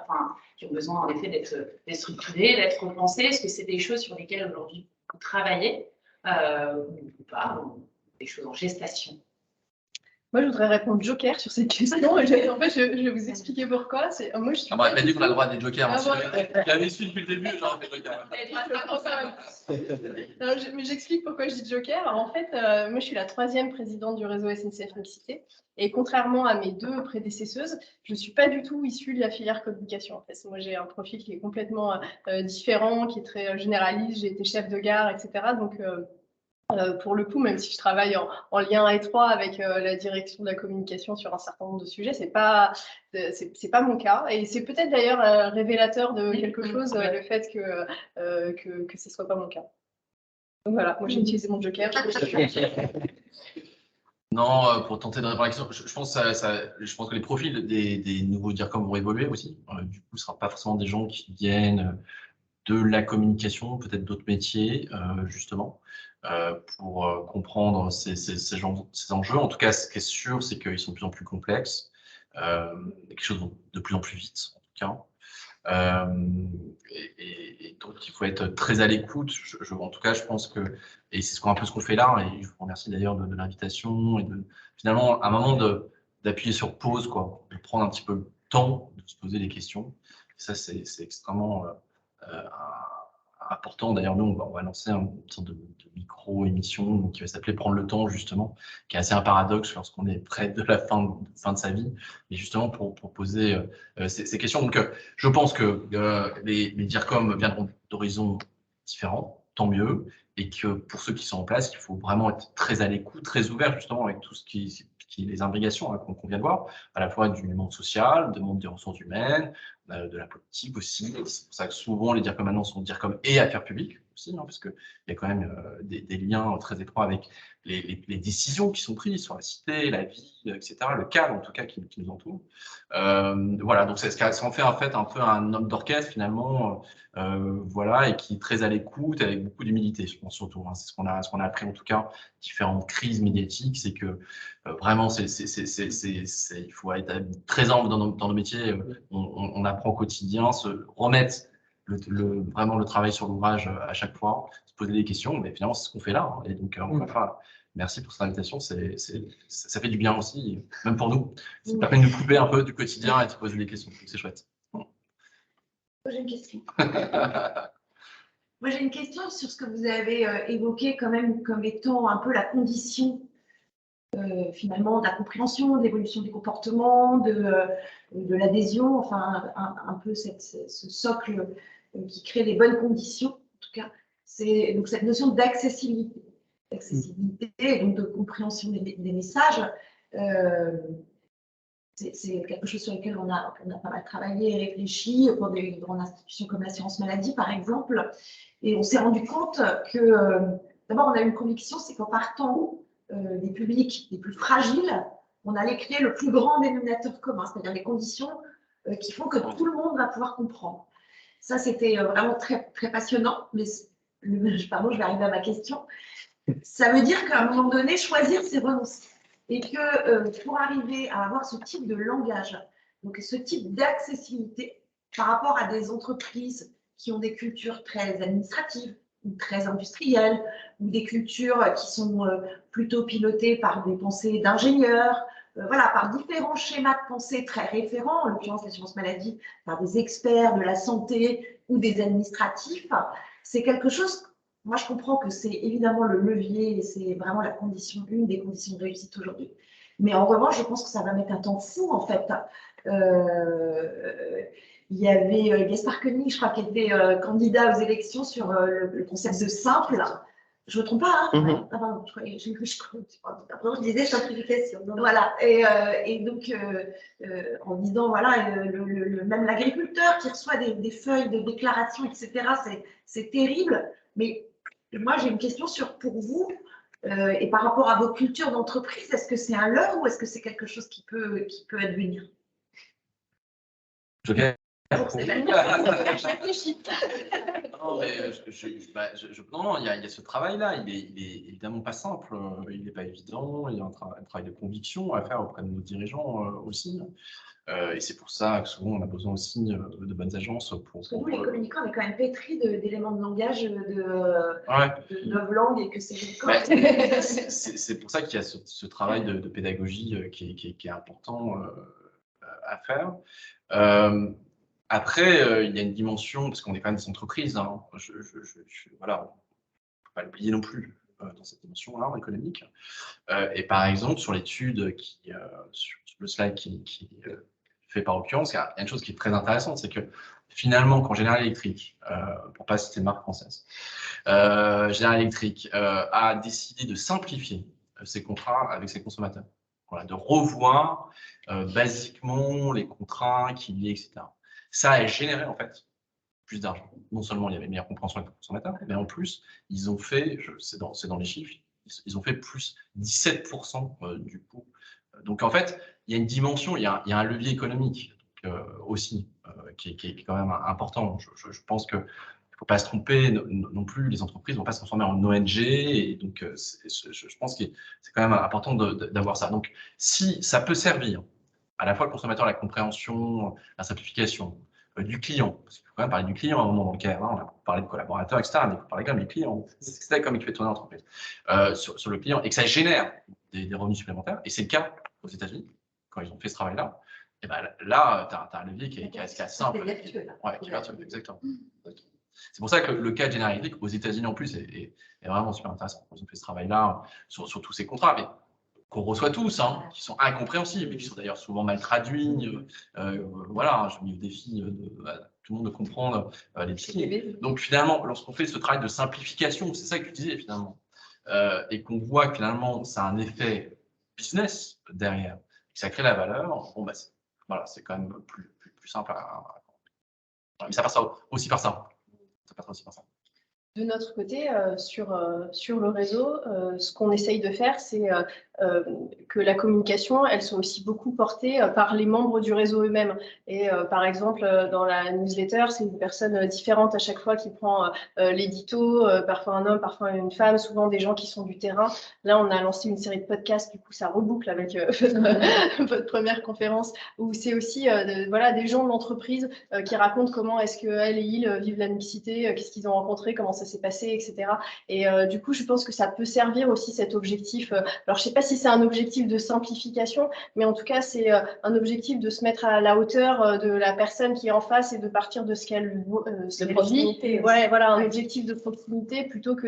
qui ont besoin en effet d'être structurés, d'être repensés? Est-ce que c'est des choses sur lesquelles aujourd'hui vous travaillez ou pas, ou des choses en gestation? Moi, je voudrais répondre joker sur cette question. En fait, je vais vous expliquer pourquoi. Moi, je suis on a dit qu'on a le droit à des jokers. J'avais su depuis le début, genre des jokers. Mais j'explique pourquoi je dis joker. Alors, en fait, moi, je suis la 3e présidente du réseau SNCF Mixité. Et contrairement à mes 2 prédécesseuses, je ne suis pas du tout issue de la filière communication. En fait, moi, j'ai un profil qui est complètement différent, qui est très généraliste. J'ai été chef de gare, etc. Donc, pour le coup, même si je travaille en lien étroit avec la direction de la communication sur un certain nombre de sujets, c'est pas mon cas. Et c'est peut-être d'ailleurs révélateur de quelque chose, le fait que ce soit pas mon cas. Donc voilà, moi j'ai utilisé mon joker. Non, pour tenter de répondre à la question, je pense que les profils des nouveaux DIRCOM vont évoluer aussi. Du coup, ce ne sera pas forcément des gens qui viennent de la communication, peut-être d'autres métiers, justement, pour comprendre ces enjeux. En tout cas, ce qui est sûr, c'est qu'ils sont de plus en plus complexes, quelque chose de plus en plus vite, en tout cas. Et donc, il faut être très à l'écoute. En tout cas, je pense que, et c'est un peu ce qu'on fait là, et je vous remercie d'ailleurs de l'invitation, et finalement, à un moment d'appuyer sur pause, quoi, de prendre un petit peu le temps de se poser des questions. Et ça, c'est extrêmement important. D'ailleurs, nous, on va lancer une sorte de micro-émission qui va s'appeler Prendre le temps, justement, qui est assez un paradoxe lorsqu'on est près de la fin de sa vie, mais justement pour poser ces questions. Donc, je pense que les DIRCOM viendront d'horizons différents, tant mieux, et que pour ceux qui sont en place, il faut vraiment être très à l'écoute, très ouvert, justement, avec tout ce qui les imbrications qu'on vient de voir, à la fois du monde social, du monde des ressources humaines, de la politique aussi. C'est pour ça que souvent les DIRCOM maintenant sont DIRCOM et affaires publiques aussi, parce qu'il y a quand même des liens très étroits avec les décisions qui sont prises sur la cité, la vie, etc., le cadre en tout cas qui nous entoure. Voilà, donc ça en fait un peu un homme d'orchestre finalement, voilà, et qui est très à l'écoute avec beaucoup d'humilité, je pense surtout. C'est ce qu'on a appris en tout cas, différentes crises médiatiques, c'est que vraiment, il faut être très humble dans nos métiers. On apprend au quotidien, se remettre vraiment le travail sur l'ouvrage à chaque fois, se poser des questions, mais finalement, c'est ce qu'on fait là. Et donc, encore une fois, merci pour cette invitation. Ça fait du bien aussi, même pour nous. Ça permet de nous couper un peu du quotidien et de se poser des questions. C'est chouette. J'ai une question. Moi, j'ai une question sur ce que vous avez évoqué quand même comme étant un peu la condition finalement de la compréhension, de l'évolution des comportements, de l'adhésion, enfin un peu ce socle qui crée les bonnes conditions. En tout cas, c'est donc cette notion d'accessibilité, et donc de compréhension des messages. C'est quelque chose sur lequel on a pas mal travaillé et réfléchi pour des grandes institutions comme l'assurance maladie, par exemple. Et on s'est rendu compte que, d'abord, on a une conviction, c'est qu'en partant des publics les plus fragiles, on allait créer le plus grand dénominateur commun, c'est-à-dire les conditions qui font que tout le monde va pouvoir comprendre. Ça, c'était vraiment très, très passionnant. Mais, pardon, je vais arriver à ma question. Ça veut dire qu'à un moment donné, choisir, c'est renoncer. Et que pour arriver à avoir ce type de langage, donc ce type d'accessibilité par rapport à des entreprises qui ont des cultures très administratives ou très industrielles, ou des cultures qui sont plutôt pilotées par des pensées d'ingénieurs, voilà, par différents schémas de pensée très référents, en l'occurrence l'assurance maladie, par des experts de la santé ou des administratifs, c'est quelque chose. Moi, je comprends que c'est évidemment le levier et c'est vraiment une des conditions de réussite aujourd'hui. Mais en revanche, je pense que ça va mettre un temps fou, en fait. Il y avait Gaspard Koenig, je crois, qui était candidat aux élections sur le concept de simple. Je ne me trompe pas, hein pardon, je disais simplification. Donc, voilà. Et donc, en disant, voilà, même l'agriculteur qui reçoit des feuilles de déclaration, etc., c'est terrible. Mais moi, j'ai une question pour vous. Et par rapport à vos cultures d'entreprise, est-ce que c'est un leurre ou est-ce que c'est quelque chose qui peut advenir? Je viens. Je réfléchis. Non, mais non, il y a ce travail-là. Il est évidemment pas simple. Il n'est pas évident. Il y a un travail de conviction à faire auprès de nos dirigeants aussi. Et c'est pour ça que souvent on a besoin aussi de bonnes agences pour. Parce que nous, les communicants, on est quand même pétris d'éléments de langage de novlangue et que c'est. C'est pour ça qu'il y a ce travail de pédagogie qui est important à faire. Après, il y a une dimension, parce qu'on est quand même des entreprises, hein, voilà, on ne peut pas l'oublier non plus dans cette dimension-là économique. Et par exemple, sur l'étude, sur le slide qui fait par occurrence, il y a une chose qui est très intéressante, c'est que finalement, quand General Electric, pour ne pas citer de marque française, General Electric a décidé de simplifier ses contrats avec ses consommateurs, voilà, de revoir basiquement les contrats qu'il y a, etc. Ça a généré en fait plus d'argent. Non seulement il y avait une meilleure compréhension avec les consommateurs, mais en plus, ils ont fait, c'est dans les chiffres, ils ont fait plus 17% du coup. Donc en fait, il y a une dimension, il y a un levier économique aussi qui est quand même important. Je pense que il ne faut pas se tromper non plus, les entreprises ne vont pas se transformer en ONG, et donc je pense que c'est quand même important d'avoir ça. Donc si ça peut servir à la fois le consommateur, la compréhension, la simplification, du client, parce qu'il faut quand même parler du client à un moment bancaire, hein, on a parlé de collaborateurs, etc., mais il faut parler quand même du client, c'est comme il fait tourner l'entreprise, sur le client, et que ça génère des revenus supplémentaires, et c'est le cas aux États-Unis, quand ils ont fait ce travail-là, et ben là, tu as un levier qui est assez simple. Ouais, qui est vertueux, exactement. C'est pour ça que le cas de General Electric aux États-Unis en plus est vraiment super intéressant. Ils ont fait ce travail-là sur tous ces contrats, mais qu'on reçoit tous, hein, qui sont incompréhensibles, et qui sont d'ailleurs souvent mal traduits. Voilà, je mets au défi tout le monde de comprendre les petits. Donc finalement, lorsqu'on fait ce travail de simplification, c'est ça que tu disais finalement, et qu'on voit que finalement ça a un effet business derrière, que ça crée la valeur, bon, bah, voilà, c'est quand même plus simple mais ça passe aussi par ça. Ça passe aussi par ça. De notre côté, sur le réseau, ce qu'on essaye de faire, c'est que la communication, elle soit aussi beaucoup portée par les membres du réseau eux-mêmes. Et par exemple, dans la newsletter, c'est une personne différente à chaque fois qui prend l'édito, parfois un homme, parfois une femme, souvent des gens qui sont du terrain. Là, on a lancé une série de podcasts, du coup, ça reboucle avec votre première conférence, où c'est aussi voilà, des gens de l'entreprise qui racontent comment est-ce qu'elles et ils vivent la mixité, qu'est-ce qu'ils ont rencontré, comment ça s'est passé, etc. Et du coup, je pense que ça peut servir aussi cet objectif. Alors, je ne sais pas si c'est un objectif de simplification, mais en tout cas, c'est un objectif de se mettre à la hauteur de la personne qui est en face et de partir de ce qu'elle vit. Ouais, voilà, un objectif de proximité plutôt que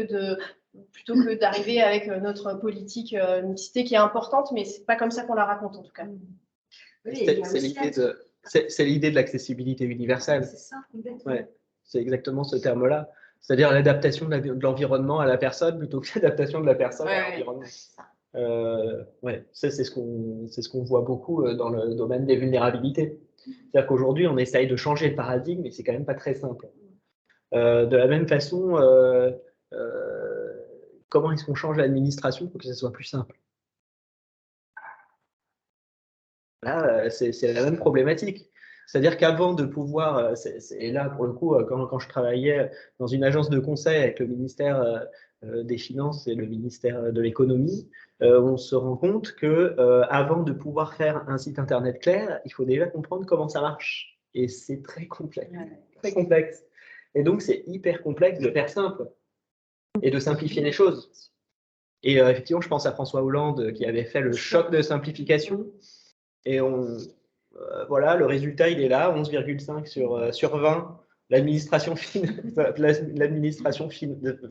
d'arriver avec notre politique mixité qui est importante, mais c'est pas comme ça qu'on la raconte en tout cas. C'est l'idée de l'accessibilité universelle. C'est ça, complètement. Ouais, c'est exactement ce terme-là. C'est-à-dire l'adaptation de l'environnement à la personne plutôt que l'adaptation de la personne à l'environnement. Ouais, c'est ce qu'on voit beaucoup dans le domaine des vulnérabilités. C'est-à-dire qu'aujourd'hui, on essaye de changer le paradigme, mais c'est quand même pas très simple. De la même façon, comment est-ce qu'on change l'administration pour que ça soit plus simple? Là, c'est la même problématique. C'est-à-dire qu'avant de pouvoir, et là pour le coup, quand je travaillais dans une agence de conseil avec le ministère des Finances et le ministère de l'Économie, on se rend compte que avant de pouvoir faire un site internet clair, il faut déjà comprendre comment ça marche. Et c'est très complexe, très complexe. Et donc c'est hyper complexe de faire simple et de simplifier les choses. Et effectivement, je pense à François Hollande qui avait fait le choc de simplification. Et voilà, le résultat, il est là, 11,5 sur 20. L'administration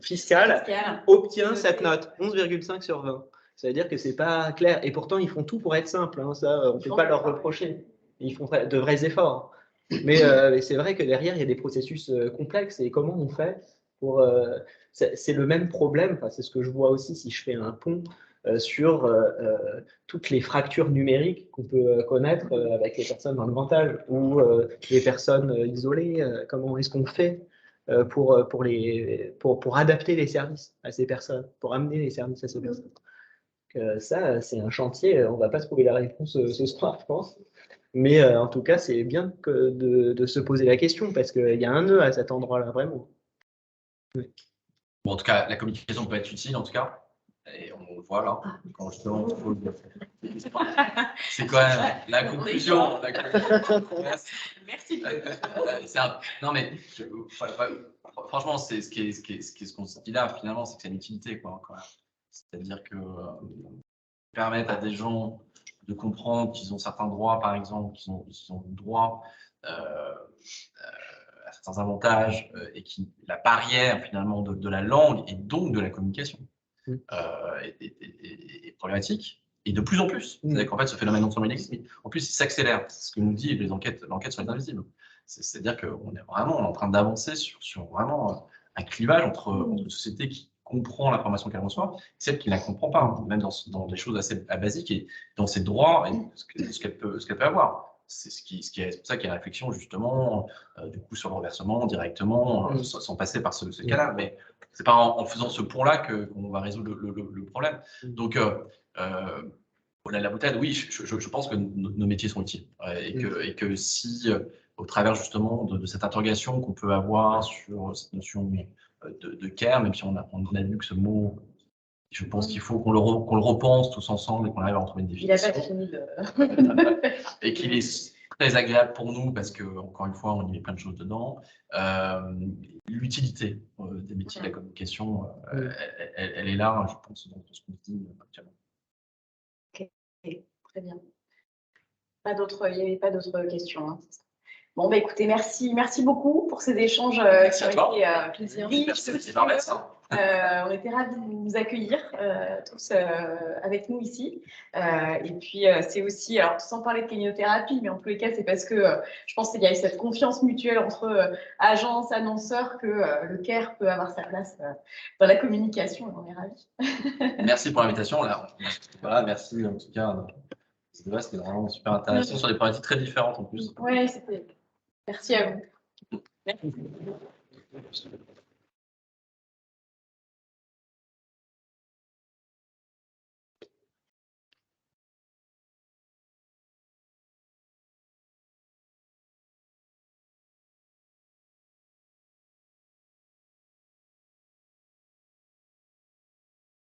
fiscale obtient cette note, 11,5 sur 20. Ça veut dire que c'est pas clair. Et pourtant, ils font tout pour être simple. Hein, ça, on ne peut pas leur reprocher. Ils font de vrais efforts. Mais c'est vrai que derrière, il y a des processus complexes. Et comment on fait pour... c'est le même problème. Enfin, c'est ce que je vois aussi si je fais un pont sur toutes les fractures numériques qu'on peut connaître avec les personnes dans le grand âge ou les personnes isolées. Comment est-ce qu'on fait pour adapter les services à ces personnes, pour amener les services à ces personnes. Donc, ça, c'est un chantier, on ne va pas trouver la réponse ce soir, je pense. Mais en tout cas, c'est bien de se poser la question, parce qu'il y a un nœud à cet endroit-là, vraiment. Oui. Bon, en tout cas, la communication peut être utile, en tout cas. Et on le voit là, quand justement, c'est quand même la conclusion. Merci. Non, mais franchement, ce qu'on se dit là, finalement, c'est que c'est une utilité, quoi, quand même. C'est-à-dire que permettre à des gens de comprendre qu'ils ont certains droits, par exemple, qu'ils ont droit à certains avantages et la barrière, finalement, de la langue et donc de la communication est problématique, et de plus en plus. C'est-à-dire qu'en fait, ce phénomène non seulement il existe, mais en plus, il s'accélère. C'est ce que nous dit l'enquête sur les invisibles. C'est-à-dire qu'on est vraiment en train d'avancer sur vraiment un clivage entre une société qui comprend l'information qu'elle reçoit et celle qui ne la comprend pas, même dans des choses assez basiques et dans ses droits et ce qu'elle peut avoir. C'est pour ça qu'il y a une réflexion justement du coup sur le reversement directement, sans passer par ce cas-là. Mais c'est pas en faisant ce pont-là qu'on va résoudre le problème. Donc, au-delà de la boutade, oui, je pense que nos métiers sont utiles et que si, au travers justement de cette interrogation qu'on peut avoir sur cette notion de care, même si on a vu que ce mot, je pense qu'il faut qu'on le repense tous ensemble et qu'on arrive à en trouver une définition. Il n'a pas fini de... Et qu'il est très agréable pour nous parce que, encore une fois, on y met plein de choses dedans. L'utilité des métiers de la communication, elle est là, je pense, dans ce qu'on dit actuellement. Ok, très bien. Il n'y avait pas d'autres questions. Hein. Bon, bah, écoutez, merci beaucoup pour ces échanges qui ont été riches. On était ravis de vous accueillir tous avec nous ici. Et puis, c'est aussi, alors sans parler de kémiothérapie, mais en tous les cas, c'est parce que je pense qu'il y a cette confiance mutuelle entre agences, annonceurs, que le CARE peut avoir sa place dans la communication. On est ravis. Merci pour l'invitation. Voilà, merci en tout cas. C'était vraiment super intéressant sur des problématiques très différentes en plus. Oui, c'était. Merci à vous. Merci.